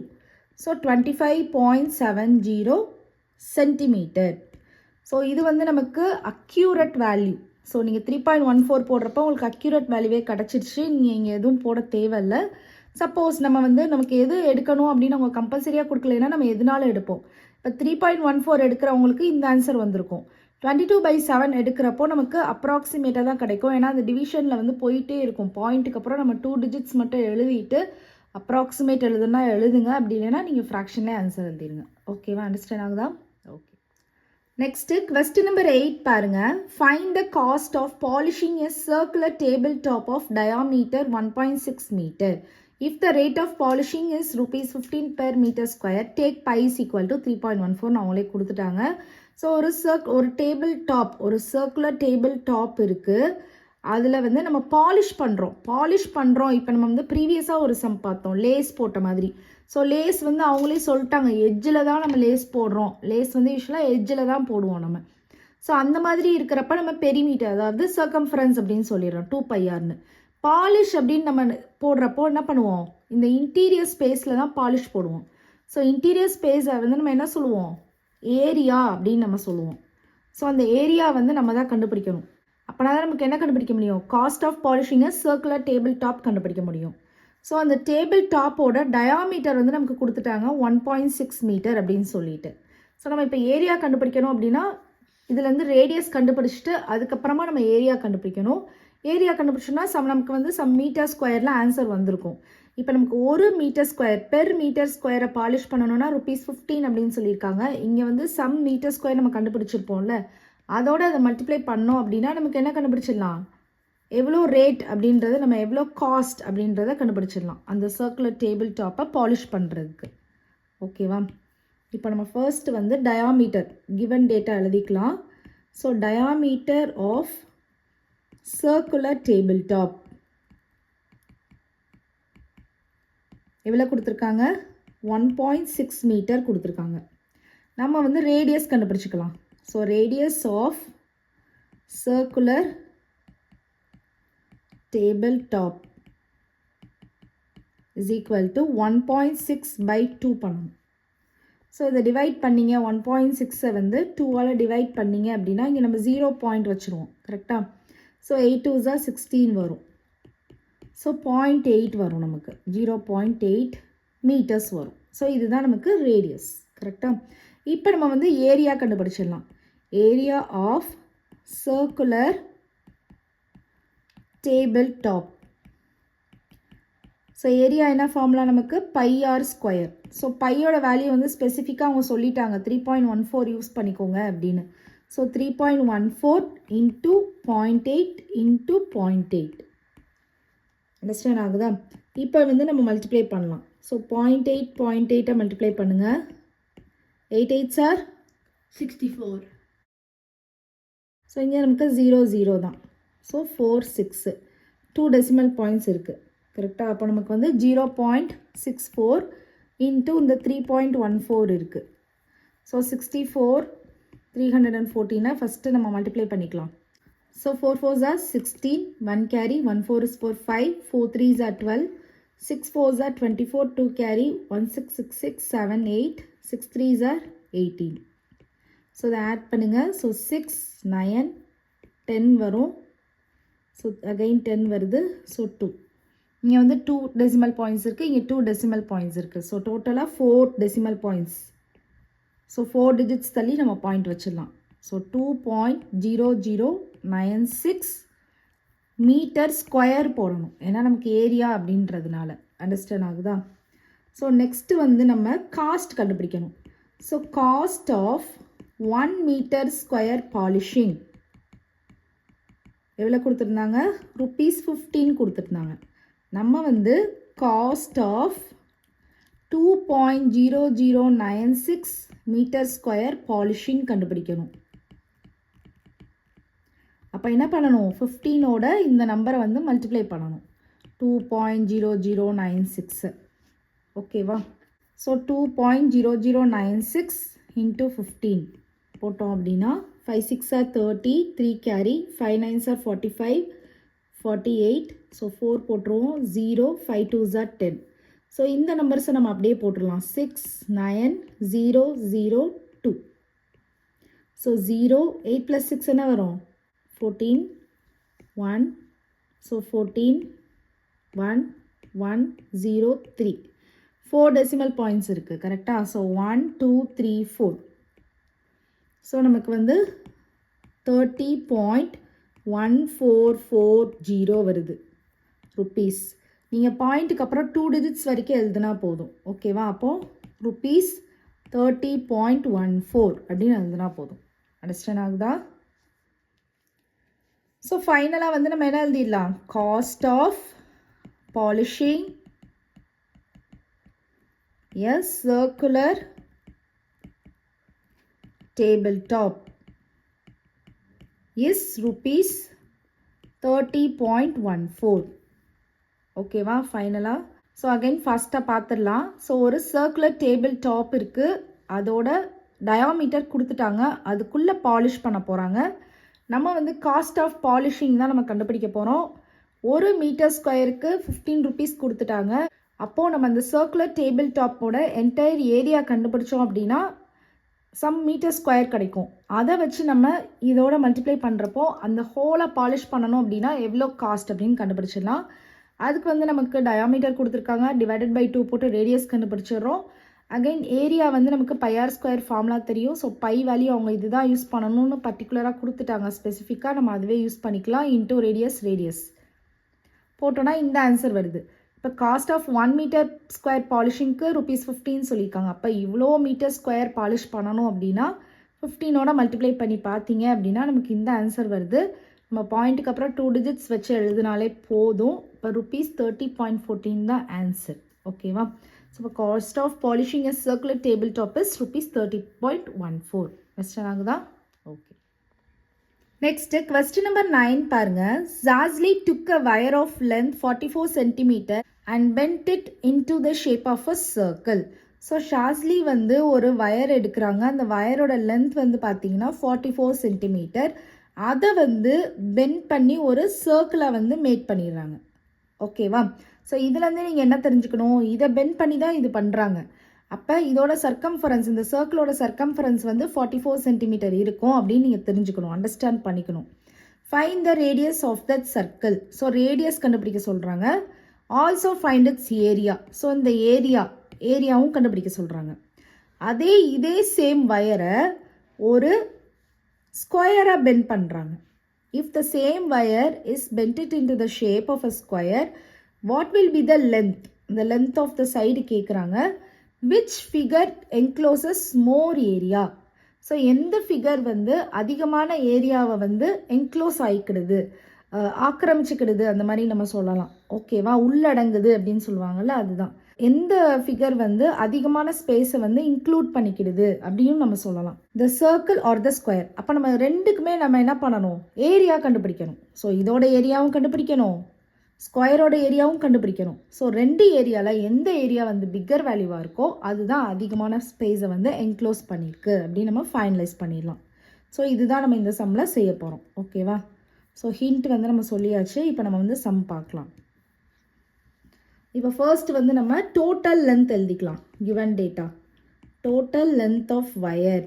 So 25.70 centimetre. ஸோ இது வந்து நமக்கு அக்யூரேட் வேல்யூ. ஸோ நீங்கள் 3.14 போடுறப்போ உங்களுக்கு அக்யூரேட் வேல்யூவே கிடச்சிருச்சு. நீங்கள் இங்கே எதுவும் போட தேவையில்லை. சப்போஸ் நம்ம வந்து நமக்கு எது எடுக்கணும் அப்படின்னு அவங்க கம்பல்சரியாக கொடுக்கலைன்னா நம்ம எதுனாலும் எடுப்போம். இப்போ 3.14 எடுக்கிறவங்களுக்கு இந்த ஆன்சர் வந்திருக்கும். 22/7 எடுக்கிறப்போ நமக்கு அப்ராக்சிமேட்டாக தான் கிடைக்கும். ஏன்னா அந்த டிவிஷனில் வந்து போயிட்டே இருக்கும். பாயிண்ட்டுக்கு அப்புறம் நம்ம 2 digits மட்டும் எழுதிட்டு அப்ராக்சிமேட் எழுதுனா எழுதுங்க, அப்படி இல்லைன்னா நீங்கள் ஃப்ராக்ஷன்லேயே ஆன்சர் எழுதிடுங்க. ஓகேவா? அண்டர்ஸ்டாண்ட் ஆகுதா? ஓகே. நெக்ஸ்ட்டு கொஸ்டின் நம்பர் 8 பாருங்கள். Find the cost of polishing a circular table top of diameter 1.6 metre. If the rate of polishing is ₹15 per meter square, take pi is equal to 3.14 அவங்களே கொடுத்துட்டாங்க. So ஒரு table top, ஒரு circular table top இருக்குது. அதில் வந்து நம்ம polish பண்ணுறோம். இப்போ நம்ம வந்து ப்ரீவியஸாக ஒரு சம் பார்த்தோம், லேஸ் போட்ட மாதிரி. ஸோ லேஸ் வந்து அவங்களே சொல்லிட்டாங்க, எட்ஜில் தான் நம்ம லேஸ் போடுறோம். லேஸ் வந்து யூஸ்வலாக எட்ஜில் தான் போடுவோம் நம்ம. ஸோ அந்த மாதிரி இருக்கிறப்ப நம்ம பெரிமீட்டர், அதாவது சர்க்கம்ஃபரன்ஸ் அப்படின்னு சொல்லிடுறோம், 2πrன்னு. பாலிஷ் அப்படின்னு நம்ம போடுறப்போ என்ன பண்ணுவோம், இந்த இன்டீரியர் ஸ்பேஸில் தான் பாலிஷ் போடுவோம். ஸோ இன்டீரியர் ஸ்பேஸை வந்து நம்ம என்ன சொல்லுவோம், ஏரியா அப்படின்னு நம்ம சொல்லுவோம். ஸோ அந்த ஏரியா வந்து நம்ம தான் கண்டுபிடிக்கணும். அப்போனா தான் நமக்கு என்ன கண்டுபிடிக்க முடியும், காஸ்ட் ஆஃப் பாலிஷிங்கை சர்க்குலர் டேபிள் டாப் கண்டுபிடிக்க முடியும். ஸோ அந்த டேபிள் டாப்போட டயாமீட்டர் வந்து நமக்கு கொடுத்துட்டாங்க 1.6 மீட்டர் அப்படின்னு சொல்லிட்டு. ஸோ நம்ம இப்போ ஏரியா கண்டுபிடிக்கணும் அப்படின்னா இதுலேருந்து ரேடியஸ் கண்டுபிடிச்சிட்டு அதுக்கப்புறமா நம்ம ஏரியா கண்டுபிடிக்கணும். ஏரியா கண்டுபிடிச்சோன்னா நமக்கு வந்து சம் மீட்டர் ஸ்கொயரில் ஆன்சர் வந்திருக்கும். இப்போ நமக்கு 1 மீட்டர் ஸ்கொயர் பெர் மீட்டர் ஸ்கொயரை பாலிஷ் பண்ணணும்னா ₹15 அப்படின்னு சொல்லியிருக்காங்க. இங்கே வந்து சம் மீட்டர் ஸ்கொயர் நம்ம கண்டுபிடிச்சிருப்போம்ல, அதோட அதை மல்டிப்ளை பண்ணோம் அப்படின்னா நமக்கு என்ன கண்டுபிடிச்சிடலாம், எவ்வளோ ரேட் அப்படின்றது, நம்ம எவ்வளோ காஸ்ட் அப்படின்றத கண்டுபிடிச்சிடலாம் அந்த சர்க்குலர் டேபிள் டாப்பை பாலிஷ் பண்ணுறதுக்கு. ஓகேவா? இப்போ நம்ம ஃபர்ஸ்ட் வந்து டயாமீட்டர் கிவன் டேட்டா எழுதிக்கலாம். So diameter of circular table top எவ்வளோ கொடுத்துருக்காங்க, 1.6 மீட்டர் கொடுத்துருக்காங்க. நம்ம வந்து ரேடியஸ் கண்டுபிடிச்சிக்கலாம். So radius of circular table top is equal to 1.6/2 பண்ணணும். ஸோ இதை டிவைட் பண்ணிங்க, 1.6 வந்து 2ஆல் டிவைட் பண்ணிங்க அப்படின்னா இங்கே நம்ம 0 பாயிண்ட் வச்சுருவோம். கரெக்டாக? ஸோ 8 2s 16 வரும். ஸோ 0.8 வரும், நமக்கு 0.8 மீட்டர்ஸ் வரும். ஸோ இதுதான் நமக்கு ரேடியஸ். கரெக்டாக? இப்போ நம்ம வந்து ஏரியா கண்டுபிடிச்சிடலாம். Area of circular table top. So area என்ன ஃபார்முலா நமக்கு, πr². ஸோ பையோட வேல்யூ வந்து ஸ்பெசிஃபிக்காக அவங்க சொல்லிட்டாங்க, 3.14 யூஸ் பண்ணிக்கோங்க அப்படின்னு. So 3.14 into 0.8 into 0.8. அண்டர்ஸ்டாண்ட் ஆகுதா? இப்போ வந்து நம்ம மல்டிப்ளை பண்ணலாம். ஸோ 0.8 மல்டிப்ளை பண்ணுங்கள். 8 8s are 64. ஸோ இங்கே நமக்கு 0 0 தான். ஸோ 4 6 2 டெசிமல் பாயிண்ட்ஸ் இருக்குது. கரெக்டாக? அப்போ நமக்கு வந்து 0.64 இன்ட்டு இந்த 3.14 இருக்குது. ஸோ 64 314 ஃபஸ்ட்டு நம்ம மல்டிப்ளை பண்ணிக்கலாம். So 4 4s are 16, 1 carry, 1 4 is 4 5, 4 3s are 12, 6 4s are 24, 2 carry, 1 6 6 6 7 8, 6 3s are 18. So இதை ஆட் பண்ணுங்கள். ஸோ 6 9 10 வரும். ஸோ அகைன் 10 வருது. ஸோ 2 இங்கே வந்து 2 டெசிமல் பாயிண்ட்ஸ் இருக்குது, இங்கே 2 டெசிமல் பாயிண்ட்ஸ் இருக்குது. ஸோ டோட்டலாக 4 டெசிமல் பாயிண்ட்ஸ். ஸோ 4 டிஜிட்ஸ் தள்ளி நம்ம பாயிண்ட் வச்சிடலாம். ஸோ 2.0096 மீட்டர் ஸ்கொயர் போடணும், ஏன்னா நமக்கு ஏரியா அப்படின்றதுனால. அண்டர்ஸ்டாண்ட் ஆகுதா? ஸோ நெக்ஸ்ட்டு வந்து நம்ம காஸ்ட் கண்டுபிடிக்கணும். So cost of 1 metre square polishing எவ்வளோ கொடுத்துருந்தாங்க, ₹15 கொடுத்துருந்தாங்க. நம்ம வந்து cost of 2.0096 metre square polishing கண்டுபிடிக்கணும். அப்போ என்ன பண்ணணும், 15ஓட இந்த நம்பரை வந்து மல்டிப்ளை பண்ணணும், 2.0096. ஓகேவா? ஸோ 2.0096 இன்ட்டு 15 போட்டோம் அப்படின்னா 5 6 are 30, 3 carry, 5 9s are 45, 48. So 4 போட்டுருவோம், 0 5 2s are 10. ஸோ இந்த நம்பர்ஸை நம்ம அப்படியே போட்டுடலாம், 6 9 0 0 2. ஸோ 0 8 + 6 என்ன வரும், 14 1. ஸோ 14 1 1 0 3. 4 டெசிமல் பாயிண்ட்ஸ் இருக்குது. கரெக்டாக? ஸோ 1 2 3 4. ஸோ நமக்கு வந்து 30.1440 வருது ருப்பீஸ். நீங்கள் பாயிண்ட்டுக்கு அப்புறம் 2 டிஜிட்ஸ் வரைக்கும் எழுதுனா போதும். ஓகேவா? அப்போது ₹30.14 அப்படின்னு எழுதுனா போதும். அண்டர்ஸ்டாண்ட் ஆகுதா? ஸோ ஃபைனலாக வந்து நம்ம என்ன எழுதிடலாம், cost of polishing a circular tabletop is ₹30.14. ஓகேவா? ஃபைனலாக ஸோ அகைன் ஃபஸ்ட்டாக பார்த்துடலாம். ஸோ ஒரு சர்க்குலர் டேபிள் டாப் இருக்குது, அதோட டயாமீட்டர் கொடுத்துட்டாங்க, அதுக்குள்ளே பாலிஷ் பண்ண போகிறாங்க. நம்ம வந்து காஸ்ட் ஆஃப் பாலிஷிங் தான் நம்ம கண்டுபிடிக்க போகிறோம். 1 மீட்டர் ஸ்கொயருக்கு ₹15 கொடுத்துட்டாங்க. அப்போது நம்ம அந்த சர்க்குலர் டேபிள் டாப்போட என்டையர் ஏரியா கண்டுபிடிச்சோம் அப்படின்னா சம் மீட்டர் ஸ்கொயர் கிடைக்கும். அதை வச்சு நம்ம இதோட மல்டிப்ளை பண்ணுறப்போ அந்த ஹோலை பாலிஷ் பண்ணணும் அப்படின்னா எவ்வளோ காஸ்ட் அப்படின்னு கண்டுபிடிச்சிடலாம். அதுக்கு வந்து நமக்கு டயாமீட்டர் கொடுத்துருக்காங்க, டிவைடட் பை 2 போட்டு ரேடியஸ் கண்டுபிடிச்சிடுறோம். அகைன் ஏரியா வந்து நமக்கு பைஆர் ஸ்கொயர் ஃபார்முலா தெரியும். ஸோ பை வேல்யூ அவங்க இதுதான் யூஸ் பண்ணணும்னு பர்டிகுலராக கொடுத்துட்டாங்க ஸ்பெசிஃபிக்காக, நம்ம அதுவே யூஸ் பண்ணிக்கலாம். இன்டூ ரேடியஸ் போட்டோன்னா இந்த ஆன்சர் வருது. இப்போ காஸ்ட் ஆஃப் 1 மீட்டர் ஸ்கொயர் பாலிஷிங்க்கு ₹15 சொல்லியிருக்காங்க. அப்போ இவ்வளோ மீட்டர் ஸ்கொயர் பாலிஷ் பண்ணணும் அப்படின்னா 15ஓட மல்டிப்ளை பண்ணி பார்த்தீங்க அப்படின்னா நமக்கு இந்த ஆன்சர் வருது. நம்ம பாயிண்ட்டுக்கு அப்புறம் 2 டிஜிட்ஸ் வச்சு எழுதினாலே போதும். இப்போ ₹30.14 தான் ஆன்சர். ஓகேவா? ஸோ இப்போ cost of polishing a circular table top is ₹30.14. Question ஆகுதா? ஓகே. நெக்ஸ்ட்டு கொஸ்டின் நம்பர் 9 பாருங்க. Zazli took a wire of length 44 cm and bent it into the shape of a circle. So ஷாஸ்லி வந்து ஒரு wire எடுக்கிறாங்க. அந்த வயரோட length வந்து பார்த்தீங்கன்னா 44 centimetre. அதை வந்து பெண்ட் பண்ணி ஒரு சர்க்கிளை வந்து மேக் பண்ணிடுறாங்க. ஓகேவா? ஸோ இதுலேருந்து நீங்கள் என்ன தெரிஞ்சுக்கணும், இதை பெண்ட் பண்ணி தான் இது பண்ணுறாங்க. அப்போ இதோட சர்க்கம்ஃபரன்ஸ், இந்த சர்க்கிளோட சர்க்கம்ஃபரன்ஸ் வந்து 44 சென்டிமீட்டர் இருக்கும் அப்படின்னு நீங்கள் தெரிஞ்சுக்கணும், அண்டர்ஸ்டாண்ட் பண்ணிக்கணும். Find the radius of that circle. So radius கண்டுபிடிக்க சொல்கிறாங்க. Also find its area. So இந்த ஏரியாவும் கண்டுபிடிக்க சொல்கிறாங்க. இதே சேம் வயரை ஒரு ஸ்கொயராக பெண்ட் பண்ணுறாங்க. If the same wire is bended into the shape of a square, what will be the length? இந்த லென்த் ஆஃப் த சைடு கேட்குறாங்க. Which figure encloses more area? So எந்த ஃபிகர் வந்து அதிகமான ஏரியாவை வந்து என்க்ளோஸ் ஆகிக்கிடுது, ஆக்கிரமிச்சுக்கிடுது, அந்த மாதிரி நம்ம சொல்லலாம். ஓகேவா? உள்ளடங்குது அப்படின்னு சொல்லுவாங்கள்ல, அதுதான். எந்த ஃபிகர் வந்து அதிகமான ஸ்பேஸை வந்து இன்க்ளூட் பண்ணிக்கிடுது அப்படின்னு நம்ம சொல்லலாம். The circle R the square. அப்போ நம்ம ரெண்டுக்குமே நம்ம என்ன பண்ணணும், ஏரியா கண்டுபிடிக்கணும். ஸோ இதோட ஏரியாவும் கண்டுபிடிக்கணும், ஸ்கொயரோட ஏரியாவும் கண்டுபிடிக்கணும். ஸோ ரெண்டு ஏரியாவில் எந்த ஏரியா வந்து பிக்கர் வேல்யூவாக இருக்கோ அதுதான் அதிகமான ஸ்பேஸை வந்து என்க்ளோஸ் பண்ணியிருக்கு அப்படின்னு நம்ம ஃபைனலைஸ் பண்ணிடலாம். ஸோ இதுதான் நம்ம இந்த சம்மில் செய்ய போகிறோம். ஓகேவா? ஸோ ஹிண்ட் வந்து நம்ம சொல்லியாச்சு. இப்போ நம்ம வந்து சம் பார்க்கலாம். இப்போ ஃபர்ஸ்ட் வந்து நம்ம டோட்டல் லென்த் எழுதிக்கலாம். Given data, total length of wire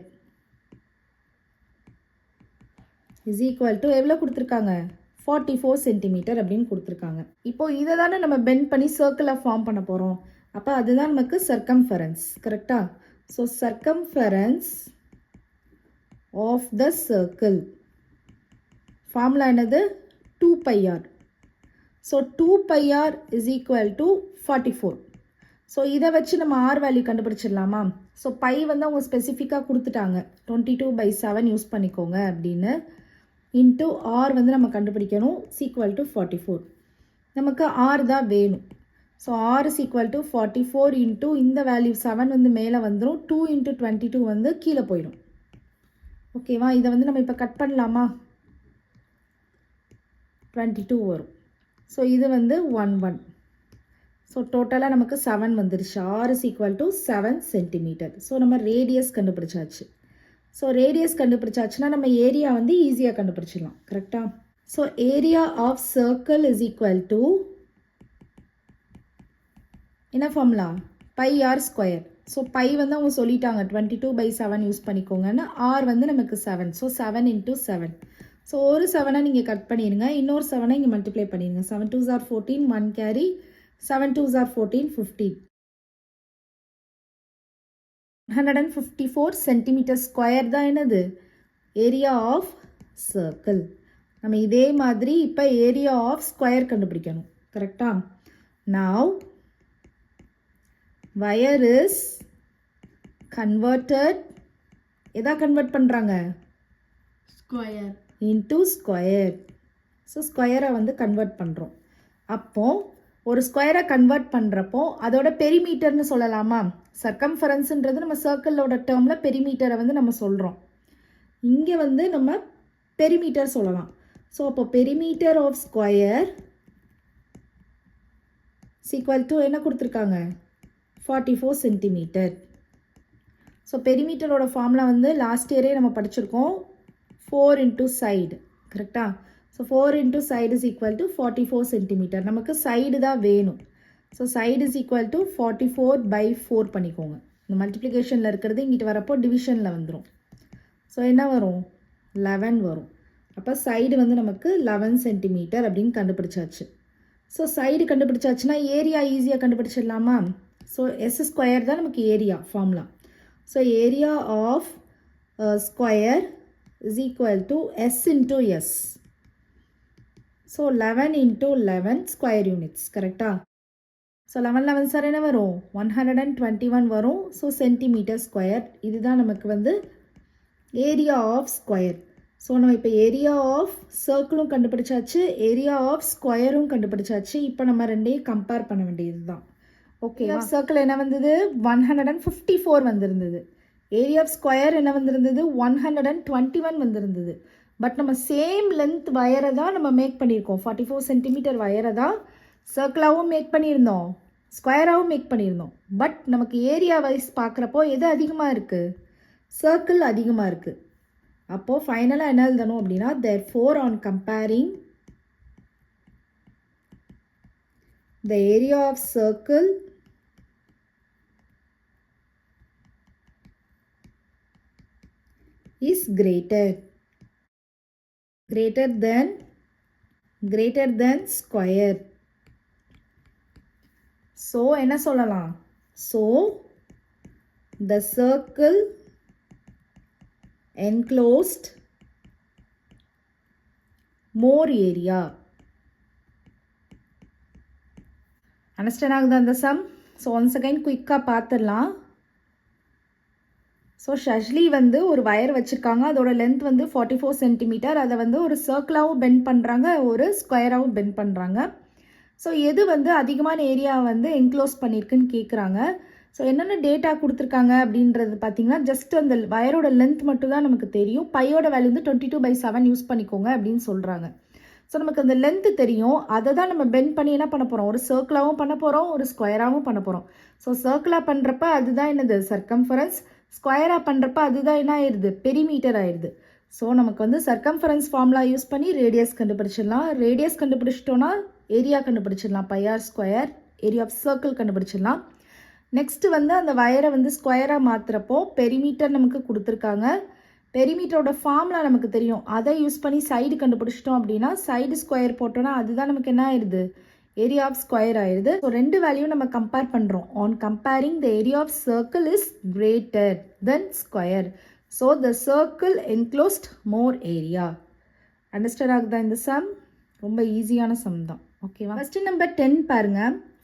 is equal to எவ்வளோ கொடுத்துருக்காங்க, 44 சென்டிமீட்டர் அப்படின்னு கொடுத்துருக்காங்க. இப்போ இதை தானே நம்ம பெண்ட் பண்ணி சர்க்கிளை ஃபார்ம் பண்ண போகிறோம். அப்போ அதுதான் நமக்கு சர்க்கம்ஃபரன்ஸ். கரெக்டாக? So circumference of the circle formula என்னது, 2πr. So 2πr is equal to 44. So இதை வச்சு நம்ம ஆர் வேல்யூ கண்டுபிடிச்சிடலாமா? ஸோ பை வந்து அவங்க ஸ்பெசிஃபிக்காக கொடுத்துட்டாங்க, 22/7 யூஸ் பண்ணிக்கோங்க அப்படின்னு. இன்ட்டு ஆர் வந்து நம்ம கண்டுபிடிக்கணும், ஈக்குவல் டு 44. நமக்கு ஆர் தான் வேணும். So r is equal to 44 into இந்த வேல்யூ 7 வந்து மேலே வந்துடும், 2 × 22 வந்து கீழே போயிடும். ஓகேவா? இதை வந்து நம்ம இப்போ கட் பண்ணலாமா? 22 வரும். ஸோ இது வந்து 1 ஸோ டோட்டலாக நமக்கு 7 வந்துருச்சு. R is equal to 7 centimetre. So நம்ம ரேடியஸ் கண்டுபிடிச்சாச்சு. ஸோ ரேடியஸ் கண்டுபிடிச்சாச்சுன்னா நம்ம ஏரியா வந்து ஈஸியாக கண்டுபிடிச்சிடலாம். கரெக்டாக? So area of circle is equal to என்ன formula, πr square. So pi வந்து அவங்க சொல்லிட்டாங்க 22/7 யூஸ் பண்ணிக்கோங்கன்னு. ஆர் வந்து நமக்கு 7. ஸோ 7 × 7. ஸோ ஒரு 7ஐ நீங்கள் கட் பண்ணிடுங்க, இன்னொரு 7ஐ இங்கே மல்டிப்ளை பண்ணிடுங்க. 7 2s are 14, 1 carry, 7 2s are 14, 15. 154 centimetre square தான் என்னது, ஏரியா ஆஃப் சர்க்கிள். நம்ம இதே மாதிரி இப்போ ஏரியா ஆஃப் ஸ்கொயர் கண்டுபிடிக்கணும். கரெக்டா? நவ் வயர் இஸ் கன்வெர்டட், எதா கன்வெர்ட் பண்ணுறாங்க, ஸ்கொயர் இன்டூ ஸ்கொயர். ஸோ ஸ்கொயரை வந்து கன்வெர்ட் பண்ணுறோம். அப்போது ஒரு ஸ்கொயரை கன்வெர்ட் பண்ணுறப்போ அதோட பெரிமீட்டர்னு சொல்லலாமா? சர்க்கம்ஃபரன்ஸுன்றது நம்ம சர்க்கிளோட டேர்மில் பெரிமீட்டரை வந்து நம்ம சொல்கிறோம். இங்கே வந்து நம்ம பெரிமீட்டர் சொல்லலாம். ஸோ அப்போ perimeter of square equal to என்ன கொடுத்துருக்காங்க, 44 சென்டிமீட்டர். ஸோ பெரிமீட்டரோட ஃபார்முலா வந்து லாஸ்ட் இயரே நம்ம படிச்சிருக்கோம், 4 × சைடு. கரெக்டாக? So 4 × side is equal to 44 centimetre. நமக்கு சைடு தான் வேணும். So side is equal to 44/4 பண்ணிக்கோங்க. இந்த மல்டிப்ளிகேஷனில் இருக்கிறது இங்கிட்டு வரப்போ டிவிஷனில் வந்துடும். ஸோ என்ன வரும் 11 வரும். அப்போ சைடு வந்து நமக்கு 11 சென்டிமீட்டர் அப்படின்னு கண்டுபிடிச்சாச்சு. ஸோ சைடு கண்டுபிடிச்சாச்சுன்னா ஏரியா ஈஸியாக கண்டுபிடிச்சிடலாமா? ஸோ எஸ் ஸ்கொயர் தான் நமக்கு area formula. So area of square is equal to s into s. So 11 into 11 square units கரெக்டாக? ஸோ 11 சார் என்ன வரும் 121 வரும். So centimetre square. இதுதான் நமக்கு வந்து ஏரியா ஆஃப் ஸ்கொயர். ஸோ நம்ம இப்போ ஏரியா ஆஃப் சர்க்கிளும் கண்டுபிடிச்சாச்சு, ஏரியா ஆஃப் ஸ்கொயரும் கண்டுபிடிச்சாச்சு. இப்போ நம்ம ரெண்டையும் கம்பேர் பண்ண வேண்டியது தான். ஓகே, சர்க்கிள் என்ன வந்தது 154 வந்திருந்தது. ஏரியா ஆஃப் ஸ்கொயர் என்ன வந்திருந்தது 121 வந்திருந்தது. பட் நம்ம சேம் லென்த் வயரை தான் நம்ம மேக் பண்ணியிருக்கோம். 44 சென்டிமீட்டர் வயரை தான் சர்க்கிளாகவும் மேக் பண்ணியிருந்தோம், ஸ்கொயராகவும் மேக் பண்ணியிருந்தோம். பட் நமக்கு ஏரியா வைஸ் பார்க்குறப்போ எது அதிகமாக இருக்குது? சர்க்கிள் அதிகமாக இருக்குது. அப்போது ஃபைனலாக என்ன எழுதணும் அப்படின்னா therefore on comparing the area of circle is greater than square. So என்ன சொல்லலாம்? So the circle enclosed more area. Understand ஆகுதா அந்த சம்? ஸோ ஒன்ஸ் அகைன் குயிக்காக பார்த்துடலாம். ஸோ ஷஷ்லி வந்து ஒரு வயர் வச்சுருக்காங்க, அதோட லென்த் வந்து 44 சென்டிமீட்டர். அதை வந்து ஒரு சர்க்கிளாகவும் பெண்ட் பண்ணுறாங்க, ஒரு ஸ்கொயராகவும் பெண்ட் பண்ணுறாங்க. ஸோ எது வந்து அதிகமான ஏரியா வந்து என்க்ளோஸ் பண்ணியிருக்குன்னு கேட்குறாங்க. ஸோ என்னென்ன டேட்டா கொடுத்துருக்காங்க அப்படின்றது பார்த்தீங்கன்னா ஜஸ்ட் அந்த வயரோட லென்த் மட்டும் தான் நமக்கு தெரியும். பையோட வேல்யூ வந்து 22/7 யூஸ் பண்ணிக்கோங்க அப்படின்னு சொல்கிறாங்க. ஸோ நமக்கு அந்த லென்த்து தெரியும், அதை தான் நம்ம பெண்ட் பண்ணி என்ன பண்ண போகிறோம், ஒரு சர்க்கிளாகவும் பண்ண போகிறோம், ஒரு ஸ்கொயராகவும் பண்ண போகிறோம். ஸோ சர்க்கிளாக பண்ணுறப்ப அதுதான் என்னது சர்க்கம்ஃபரன்ஸ், ஸ்கொயராக பண்ணுறப்ப அதுதான் என்ன ஆயிடுது பெரிமீட்டர் ஆயிடுது. ஸோ நமக்கு வந்து சர்க்கம்ஃபரன்ஸ் ஃபார்முலா யூஸ் பண்ணி ரேடியஸ் கண்டுபிடிச்சிடலாம். ரேடியஸ் கண்டுபிடிச்சிட்டோன்னா ஏரியா கண்டுபிடிச்சிடலாம். Pi r square area of circle கண்டுபிடிச்சிடலாம். நெக்ஸ்ட்டு வந்து அந்த வயரை வந்து ஸ்கொயராக மாற்றுறப்போ பெரிமீட்டர் நமக்கு கொடுத்துருக்காங்க. பெரிமீட்டரோட ஃபார்முலா நமக்கு தெரியும், அதை யூஸ் பண்ணி சைடு கண்டுபிடிச்சிட்டோம் அப்படின்னா சைடு ஸ்கொயர் போட்டோன்னா அதுதான் நமக்கு என்ன ஆயிடுது ஏரியா ஆஃப் ஸ்கொயர் ஆயிடுது. ஸோ ரெண்டு வேல்யூ நம்ம கம்பேர் பண்ணுறோம். On comparing the area of circle is greater than square. So the circle enclosed more area. Understand ஆகுதா இந்த சம்? ரொம்ப ஈஸியான சம் தான். ஓகேவா? ஃபஸ்ட்டு நம்பர் 10 பாருங்க.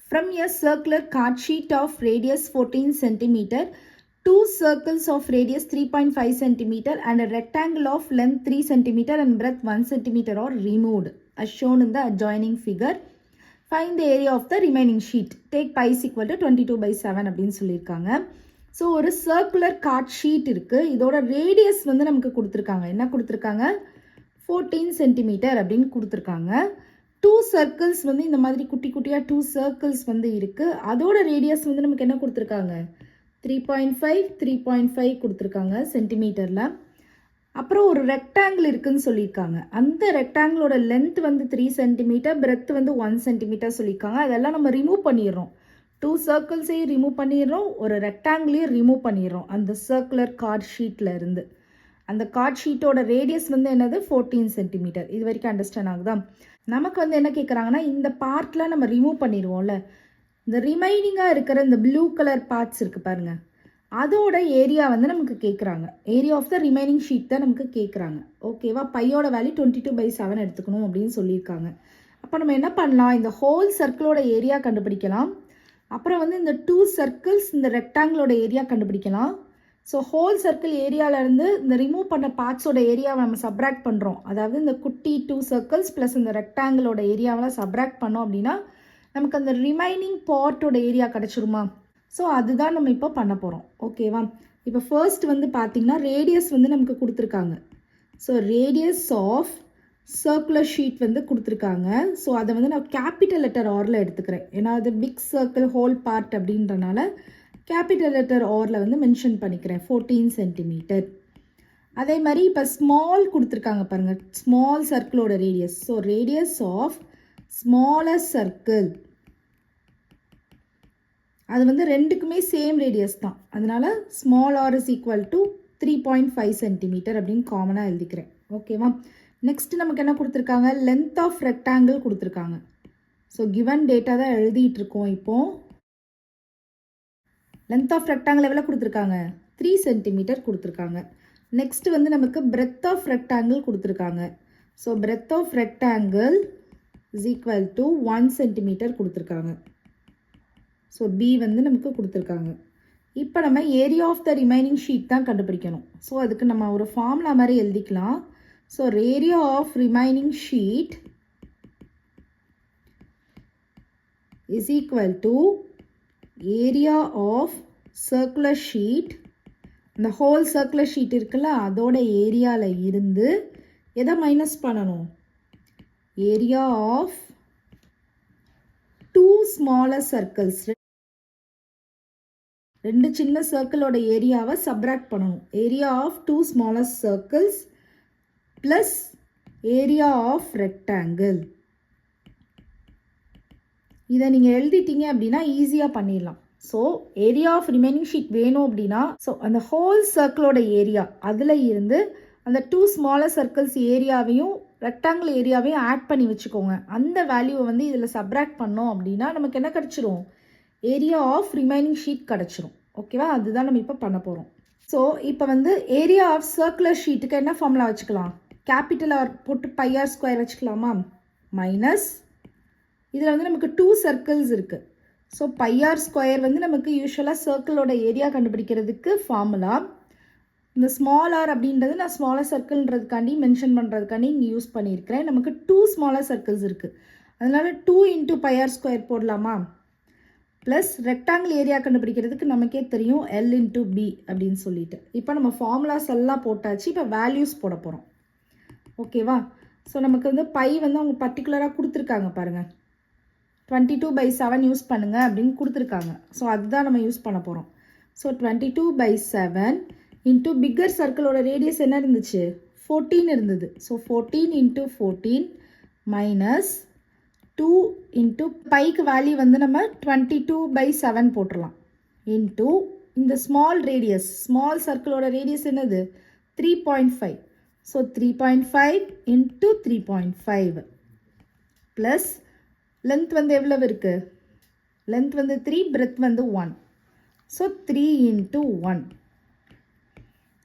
From a circular card sheet of radius 14 cm, two circles of radius 3.5 cm and a rectangle of length 3 cm and breadth 1 cm are removed as shown in the adjoining figure. Find the area of the remaining sheet. Take pi is equal to 22/7 அப்படின்னு சொல்லியிருக்காங்க. So ஒரு circular card sheet இருக்குது. இதோட radius வந்து நமக்கு கொடுத்துருக்காங்க. என்ன கொடுத்துருக்காங்க 14 சென்டிமீட்டர் அப்படின்னு கொடுத்துருக்காங்க. 2 சர்க்கிள்ஸ் வந்து இந்த மாதிரி குட்டி குட்டியாக 2 சர்க்கிள்ஸ் வந்து இருக்குது. அதோட ரேடியஸ் வந்து நமக்கு என்ன கொடுத்துருக்காங்க 3.5 கொடுத்துருக்காங்க சென்டிமீட்டரில். அப்புறம் ஒரு ரெக்டாங்கிள் இருக்குதுன்னு சொல்லியிருக்காங்க. அந்த ரெக்டாங்கிளோட லென்த் வந்து 3 சென்டிமீட்டர், பிரெத் வந்து 1 சென்டிமீட்டர் சொல்லியிருக்காங்க. அதெல்லாம் நம்ம ரிமூவ் பண்ணிடுறோம். 2 சர்க்கிள்ஸையும் ரிமூவ் பண்ணிடுறோம், ஒரு ரெக்டாங்கிளையும் ரிமூவ் பண்ணிடுறோம் அந்த சர்க்குலர் கார்ட் ஷீட்டில் இருந்து. அந்த கார்ட் ஷீட்டோட ரேடியஸ் வந்து என்னது 14 சென்டிமீட்டர். இது வரைக்கும் அண்டர்ஸ்டாண்ட் ஆகுதா? நமக்கு வந்து என்ன கேட்குறாங்கன்னா இந்த பார்ட்டில் நம்ம ரிமூவ் பண்ணிடுவோம்ல, இந்த ரிமைனிங்காக இருக்கிற இந்த ப்ளூ கலர் பார்ட்ஸ் இருக்குது பாருங்கள், அதோட ஏரியா வந்து நமக்கு கேட்குறாங்க. Area of the remaining sheet தான் நமக்கு கேட்குறாங்க. ஓகேவா? பையோட வேல்யூ 22/7 எடுத்துக்கணும் அப்படின்னு சொல்லியிருக்காங்க. அப்போ நம்ம என்ன பண்ணலாம், இந்த ஹோல் சர்க்கிளோட ஏரியா கண்டுபிடிக்கலாம். அப்புறம் வந்து இந்த 2 சர்க்கிள்ஸ் இந்த ரெக்டாங்கிளோட ஏரியா கண்டுபிடிக்கலாம். ஸோ ஹோல் சர்க்கிள் ஏரியாவிலேருந்து இந்த ரிமூவ் பண்ண பார்ட்ஸோட ஏரியாவை நம்ம சப்ராக்ட் பண்ணுறோம். அதாவது இந்த குட்டி 2 சர்க்கிள்ஸ் ப்ளஸ் இந்த ரெக்டாங்கிளோட ஏரியாவெல்லாம் சப்ராக்ட் பண்ணோம் அப்படின்னா நமக்கு அந்த ரிமைனிங் பார்ட்டோட ஏரியா கிடச்சிருமா? ஸோ அதுதான் நம்ம இப்போ பண்ண போகிறோம். ஓகேவா? இப்போ ஃபர்ஸ்ட் வந்து பார்த்திங்கன்னா ரேடியஸ் வந்து நமக்கு கொடுத்துருக்காங்க. So radius of circular sheet வந்து கொடுத்துருக்காங்க. ஸோ அதை வந்து நான் கேபிட்டல் லெட்டர் ஆரில் எடுத்துக்கிறேன். ஏன்னா அது பிக் சர்க்கிள் ஹோல் பார்ட் அப்படின்றனால கேபிட்டல் லெட்டர் ஆரில் வந்து மென்ஷன் பண்ணிக்கிறேன் 14 சென்டிமீட்டர். அதே மாதிரி இப்போ ஸ்மால் கொடுத்துருக்காங்க பாருங்கள், ஸ்மால் சர்க்கிளோட radius. So radius of smaller circle அது வந்து ரெண்டுக்குமே சேம் ரேடியஸ் தான். அதனால் small r is equal to 3.5 centimetre அப்படின்னு காமனாக எழுதிக்கிறேன். ஓகேவா? நெக்ஸ்ட் நமக்கு என்ன கொடுத்துருக்காங்க? லென்த் ஆஃப் ரெக்டாங்கிள் கொடுத்துருக்காங்க. ஸோ கிவன் டேட்டா தான் எழுதிட்டு இருக்கோம். இப்போது லென்த் ஆஃப் ரெக்டாங்கிள் எவ்வளோ கொடுத்துருக்காங்க? 3 சென்டிமீட்டர் கொடுத்துருக்காங்க. நெக்ஸ்ட் வந்து நமக்கு பிரெத் ஆஃப் ரெக்டாங்கிள் கொடுத்துருக்காங்க. So breadth of rectangle is equal to 1 centimetre கொடுத்துருக்காங்க. ஸோ பி வந்து நமக்கு கொடுத்துருக்காங்க. இப்போ நம்ம area of the remaining sheet தான் கண்டுபிடிக்கணும். ஸோ அதுக்கு நம்ம ஒரு ஃபார்முலா மாதிரி எழுதிக்கலாம். So area of remaining sheet is equal to area of circular sheet. இந்த ஹோல் சர்க்குலர் ஷீட் இருக்குல்ல, அதோட ஏரியாவில் இருந்து எதை மைனஸ் பண்ணணும்? ஏரியா ஆஃப் 2 ஸ்மாலர் சர்க்கிள்ஸ், 2 சின்ன சர்க்கிளோட ஏரியாவை சப்ராக்ட் பண்ணணும். Area of 2 smaller circles plus area of rectangle. இதை நீங்கள் எழுதிட்டீங்க அப்படின்னா ஈஸியாக பண்ணிடலாம். So area of remaining sheet வேணும் அப்படின்னா, ஸோ அந்த ஹோல் சர்க்கிளோட ஏரியா அதில் இருந்து அந்த 2 ஸ்மாலர் சர்க்கிள்ஸ் ஏரியாவையும் ரெக்டாங்கிள் ஏரியாவையும் ஆட் பண்ணி வச்சுக்கோங்க. அந்த வேல்யூவை வந்து இதில் சப்ராக்ட் பண்ணோம் அப்படின்னா நமக்கு என்ன கிடச்சிரும்? ஏரியா ஆஃப் ரிமைனிங் ஷீட் கிடச்சிரும். ஓகேவா? அதுதான் நம்ம இப்போ பண்ண போகிறோம். ஸோ இப்போ வந்து ஏரியா ஆஃப் சர்க்குலர் ஷீட்டுக்கு என்ன ஃபார்முலா வச்சுக்கலாம்? கேபிட்டல் ஆர் போட்டு பை ஆர் ஸ்கொயர் வச்சுக்கலாமா? மைனஸ் இதில் வந்து நமக்கு 2 சர்க்கிள்ஸ் இருக்குது. ஸோ பை ஆர் ஸ்கொயர் வந்து நமக்கு யூஸ்வலாக சர்க்கிளோட ஏரியா கண்டுபிடிக்கிறதுக்கு ஃபார்முலா. இந்த ஸ்மால் ஆர் அப்படின்றது நான் ஸ்மாலர் சர்க்கிள்ன்றதுக்காண்டி மென்ஷன் பண்ணுறதுக்காண்டி இங்கே யூஸ் பண்ணியிருக்கிறேன். நமக்கு 2 ஸ்மாலர் சர்க்கிள்ஸ் இருக்குது, அதனால 2 இன்ட்டு பை ஆர் ஸ்கொயர் போடலாமா? ப்ளஸ் ரெக்டாங்கிள் ஏரியா கண்டுபிடிக்கிறதுக்கு நமக்கே தெரியும் L இன்ட்டு பி அப்படின்னு சொல்லிட்டு. இப்போ நம்ம ஃபார்முலாஸ் எல்லாம் போட்டாச்சு. இப்போ வேல்யூஸ் போட போகிறோம். ஓகேவா? ஸோ நமக்கு வந்து பை வந்து அவங்க பர்டிகுலராக கொடுத்துருக்காங்க பாருங்கள். 22/7 யூஸ் பண்ணுங்கள் அப்படின்னு கொடுத்துருக்காங்க. ஸோ அதுதான் நம்ம யூஸ் பண்ண போகிறோம். ஸோ 22/7 இன்ட்டு பிக்கர் சர்க்கிளோட ரேடியஸ் என்ன இருந்துச்சு? 14 இருந்தது. So 14 into 14 minus 2 into bike value வந்து நம்ம 22/7 போட்டுடலாம். இன்ட்டு இந்த ஸ்மால் ரேடியஸ், ஸ்மால் சர்க்கிளோட ரேடியஸ் என்னது? 3.5. ஸோ 3.5 இன்ட்டு 3.5 ப்ளஸ் லென்த் வந்து எவ்வளவு இருக்குது? லென்த் வந்து 3, பிரெத் வந்து 1. So 3 into 1.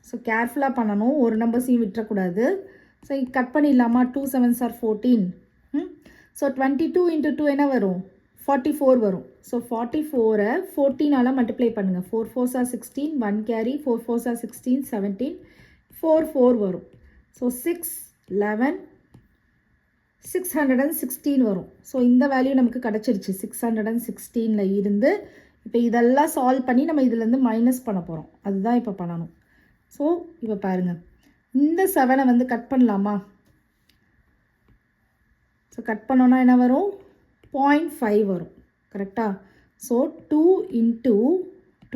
ஸோ கேர்ஃபுல்லாக பண்ணணும், ஒரு நம்பர்ஸையும் விட்டுறக்கூடாது. ஸோ கட் பண்ணிடலாமா? 2 7s are 14. ஸோ 22 இன்ட்டு 2 என்ன வரும்? 44 வரும். ஸோ 44ஐ 14ஆல் மல்டிப்ளை பண்ணுங்கள். 4 4s are 16, 1 carry, 4 4s are 16, 17, 4 4 வரும். ஸோ 6 11 616 வரும். ஸோ இந்த வேல்யூ நமக்கு கிடச்சிருச்சு. 616ல் இருந்து இப்போ இதெல்லாம் சால்வ் பண்ணி நம்ம இதுலேருந்து மைனஸ் பண்ண போகிறோம். அதுதான் இப்போ பண்ணணும். ஸோ இப்போ பாருங்கள், இந்த 7ஐ வந்து கட் பண்ணலாமா? ஸோ கட் பண்ணோன்னா என்ன வரும்? 0.5 வரும். கரெக்டாக? So 2 into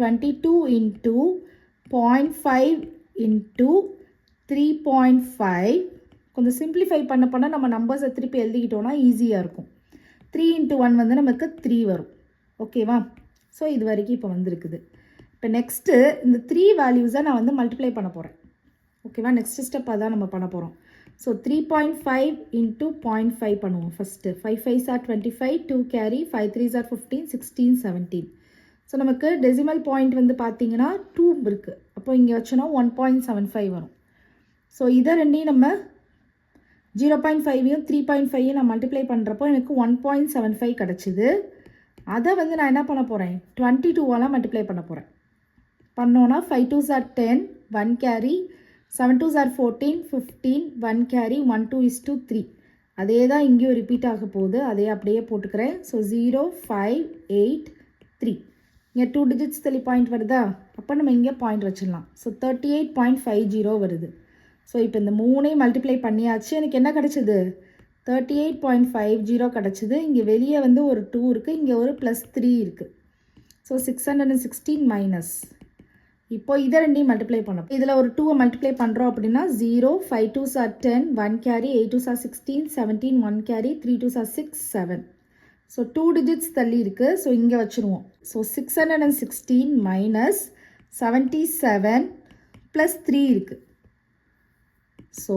22 into 0.5 into 3.5. கொஞ்சம் சிம்பிளிஃபை பண்ண நம்ம நம்பர்ஸை திருப்பி எழுதிக்கிட்டோன்னா ஈஸியாக இருக்கும். 3 இன்ட்டு 1 வந்து நமக்கு 3 வரும். ஓகேவா? ஸோ இது வரைக்கும் இப்போ வந்திருக்குது. இப்போ நெக்ஸ்ட்டு இந்த 3 வேல்யூஸை நான் வந்து மல்டிப்ளை பண்ண போகிறேன். ஓகேவா? நெக்ஸ்ட் ஸ்டெப் அதான் நம்ம பண்ண போகிறோம். ஸோ 3.5 இன்ட்டு 0.5 பண்ணுவோம் first. 5 5s are 25, 2 carry, 5 3s are 15, 16 17. So நமக்கு டெசிமல் பாயிண்ட் வந்து பார்த்தீங்கன்னா 2 இருக்குது. அப்போ இங்கே வச்சோன்னா 1.75 வரும். ஸோ இதை ரெண்டையும் நம்ம 0.5ஐயும் 3.5ஐயும் நான் மல்டிப்ளை பண்ணுறப்போ எனக்கு 1.75 கிடச்சிது. அதை வந்து நான் என்ன பண்ண போகிறேன்? 22ஆல் மல்டிப்ளை பண்ண போகிறேன். பண்ணோன்னா 5 2s are 10, 1 carry, 7 2s are 14, 15, 1 carry, 1 2 is to 3. அதே தான் இங்கேயும் ரிப்பீட் ஆக போகுது. அதே அப்படியே போட்டுக்கிறேன். ஸோ 0 5 8 3. இங்கே 2 டிஜிட்ஸ் தள்ளி பாயிண்ட் வருதா? அப்போ நம்ம இங்கே பாயிண்ட் வச்சிடலாம். ஸோ 38.50 வருது. ஸோ இப்போ இந்த 3ஐயும் மல்டிப்ளை பண்ணியாச்சு. எனக்கு என்ன கிடச்சிது? 38.50 கிடச்சிது. இங்கே வெளியே வந்து ஒரு 2 இருக்குது, இங்கே ஒரு +3 இருக்குது. So 616 minus. இப்போ இதை ரெண்டையும் மல்டிப்ளை பண்ணோம். இதில் ஒரு 2ஐ மல்டிப்ளை பண்ணுறோம் அப்படின்னா 0 5 2s are 10, 1 carry, 8 2s are 16, 17 1 carry, 3 2s are 6 7. So 2 digits தள்ளி இருக்குது. ஸோ இங்கே வச்சுருவோம். ஸோ 616 மைனஸ் 77 ப்ளஸ் 3 இருக்குது. ஸோ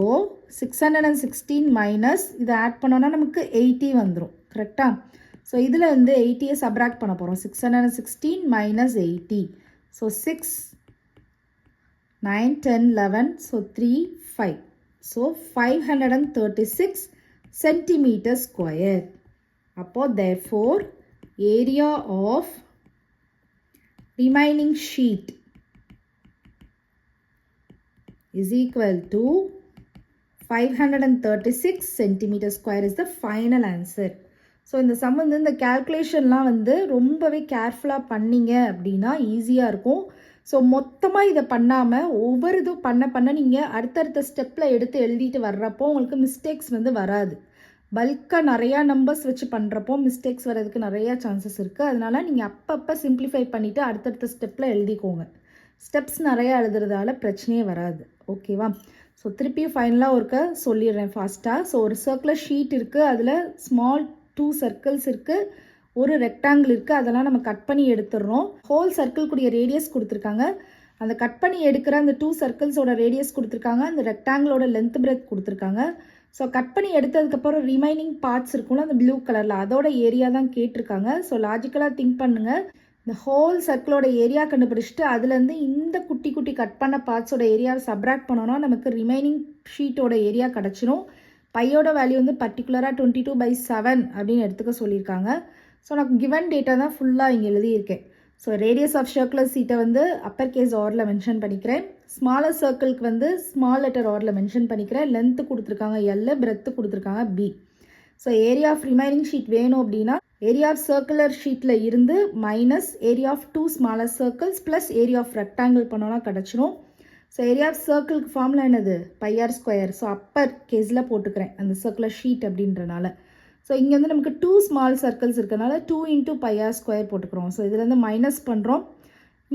616 மைனஸ் இதை ஆட் பண்ணோன்னா நமக்கு 80 வந்துடும். கரெக்டாக? ஸோ இதில் வந்து 80யை சப்ராக்ட் பண்ண போகிறோம். 616 minus 80. So 6, 9, 10, 11. So 3, 5. So 536 centimetre square. அப்போது therefore area of remaining sheet is equal to 536 centimeter square is the final answer. So இந்த சம் வந்து இந்த கேல்குலேஷன்லாம் வந்து ரொம்பவே கேர்ஃபுல்லாக பண்ணிங்க அப்படின்னா ஈஸியாக இருக்கும். ஸோ மொத்தமாக இதை பண்ணாமல் ஒவ்வொரு இதுவும் பண்ண நீங்கள் அடுத்தடுத்த ஸ்டெப்பில் எடுத்து எழுதிட்டு வர்றப்போ உங்களுக்கு மிஸ்டேக்ஸ் வந்து வராது. பல்காக நிறையா நம்பர்ஸ் வச்சு பண்ணுறப்போ மிஸ்டேக்ஸ் வர்றதுக்கு நிறையா சான்சஸ் இருக்குது. அதனால் நீங்கள் அப்பப்போ சிம்பிளிஃபை பண்ணிவிட்டு அடுத்தடுத்த ஸ்டெப்பில் எழுதிக்கோங்க. ஸ்டெப்ஸ் நிறையா எழுதுறதால பிரச்சனையே வராது. ஓகேவா? ஸோ திருப்பியும் ஃபைனலாக ஒருக்க சொல்லிடுறேன் ஃபாஸ்ட்டாக. ஸோ ஒரு சர்க்குலர் ஷீட் இருக்குது, அதில் ஸ்மால் 2 சர்க்கிள்ஸ் இருக்குது, ஒரு ரெக்டாங்கிள் இருக்குது. அதெல்லாம் நம்ம கட் பண்ணி எடுத்துடுறோம். ஹோல் சர்க்கிள் கூடிய ரேடியஸ் கொடுத்துருக்காங்க. அந்த கட் பண்ணி எடுக்கிற அந்த 2 சர்க்கிள்ஸோட ரேடியஸ் கொடுத்துருக்காங்க. அந்த ரெக்டாங்கிளோட லென்த் பிரெத் கொடுத்துருக்காங்க. ஸோ கட் பண்ணி எடுத்ததுக்கப்புறம் ரிமைனிங் பார்ட்ஸ் இருக்கும்ல அந்த ப்ளூ கலரில், அதோட ஏரியா தான் கேட்டிருக்காங்க. ஸோ லாஜிக்கலாக திங்க் பண்ணுங்கள். இந்த ஹோல் சர்க்கிளோட ஏரியா கண்டுபிடிச்சிட்டு அதுலேருந்து இந்த குட்டி குட்டி கட் பண்ண பார்ட்ஸோட ஏரியாவை சப்ராக்ட் பண்ணோன்னா நமக்கு ரிமைனிங் ஷீட்டோட ஏரியா கிடச்சிரும். பையோட வேல்யூ வந்து பர்டிகுலராக 22/7 அப்படின்னு எடுத்துக்க சொல்லியிருக்காங்க. ஸோ நான் கிவன் டேட்டா தான் ஃபுல்லாக இங்கே எழுதியிருக்கேன். ஸோ ரேடியஸ் ஆஃப் சர்க்குலர் சீட்டை வந்து அப்பர் கேஸ் ஆரில் மென்ஷன் பண்ணிக்கிறேன். ஸ்மாலர் சர்க்கிளுக்கு வந்து ஸ்மால் லெட்டர் ஆரில் மென்ஷன் பண்ணிக்கிறேன். லென்த்து கொடுத்துருக்காங்க L, பிரெத்து கொடுத்துருக்காங்க B. So area of remaining sheet வேணும் அப்படின்னா ஏரியா ஆஃப் சர்க்குலர் ஷீட்டில் இருந்து minus area of 2 smaller circles plus area of rectangle பண்ணோன்னா கிடச்சிரும். ஸோ ஏரியா ஆஃப் சர்க்கிளுக்கு ஃபார்முலா என்னது? πr square. ஸோ அப்பர் கேஸில் போட்டுக்கிறேன் அந்த சர்க்குலர் ஷீட் அப்படின்றனால. ஸோ இங்கே வந்து நமக்கு 2 ஸ்மால் சர்க்கிள்ஸ் இருக்கிறனால 2 × πr ஸ்கொயர் போட்டுக்கிறோம். ஸோ இதுலேருந்து மைனஸ் பண்ணுறோம்.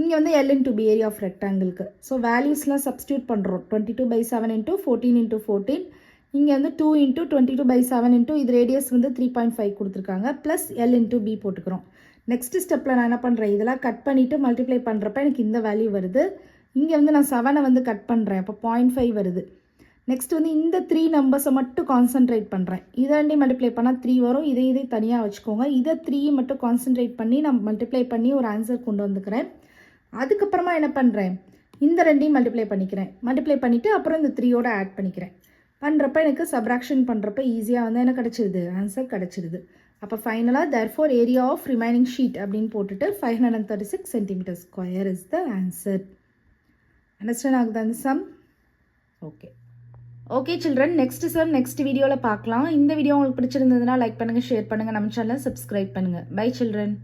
இங்கே வந்து L × B ஏரியா ஆஃப் ரெக்டாங்கிளுக்கு. ஸோ வேல்யூஸ்லாம் சப்ஸ்டியூட் பண்ணுறோம். 22/7 × 14 × 14. இங்கே வந்து 2 × 22/7 இது ரேடியஸ் வந்து 3.5 கொடுத்துருக்காங்க. ப்ளஸ் L × B போட்டுக்கிறோம். நெக்ஸ்ட் ஸ்டெப்பில் நான் என்ன பண்ணுறேன், இதெல்லாம் கட் பண்ணிவிட்டு மல்டிப்ளை பண்ணுறப்ப எனக்கு இந்த வேல்யூ வருது. இங்கே வந்து நான் 7 வந்து கட் பண்ணுறேன். அப்போ 0.5 வருது. நெக்ஸ்ட் வந்து இந்த 3 நம்பர்ஸை மட்டும் கான்சன்ட்ரேட் பண்ணுறேன். இதை மல்டிப்ளை பண்ணால் 3 வரும். இதை தனியாக வச்சுக்கோங்க. இதை 3 மட்டும் கான்சன்ட்ரேட் பண்ணி நான் மல்டிப்ளை பண்ணி ஒரு ஆன்சர் கொண்டு வந்துக்கிறேன். அதுக்கப்புறமா என்ன பண்ணுறேன், இந்த 2ஐயும் மல்டிப்ளை பண்ணிக்கிறேன். மல்டிப்ளை பண்ணிவிட்டு அப்புறம் இந்த 3யோட ஆட் பண்ணிக்கிறேன். பண்ணுறப்ப எனக்கு சப்ராக்ஷன் பண்ணுறப்ப ஈஸியாக வந்து என்ன கிடச்சிருது, ஆன்சர் கிடச்சிருது. அப்போ ஃபைனலாக therefore area of remaining sheet அப்படின்னு போட்டுட்டு 536 centimetre square is the answer. Understand ஆகுது அந்த sum? Okay children, next sum next வீடியோவில் பார்க்கலாம். இந்த வீடியோ உங்களுக்கு பிடிச்சிருந்ததுன்னா லைக் பண்ணுங்கள், ஷேர் பண்ணுங்கள், நம்ம சேனலை சப்ஸ்கிரைப் பண்ணுங்கள். Bye children.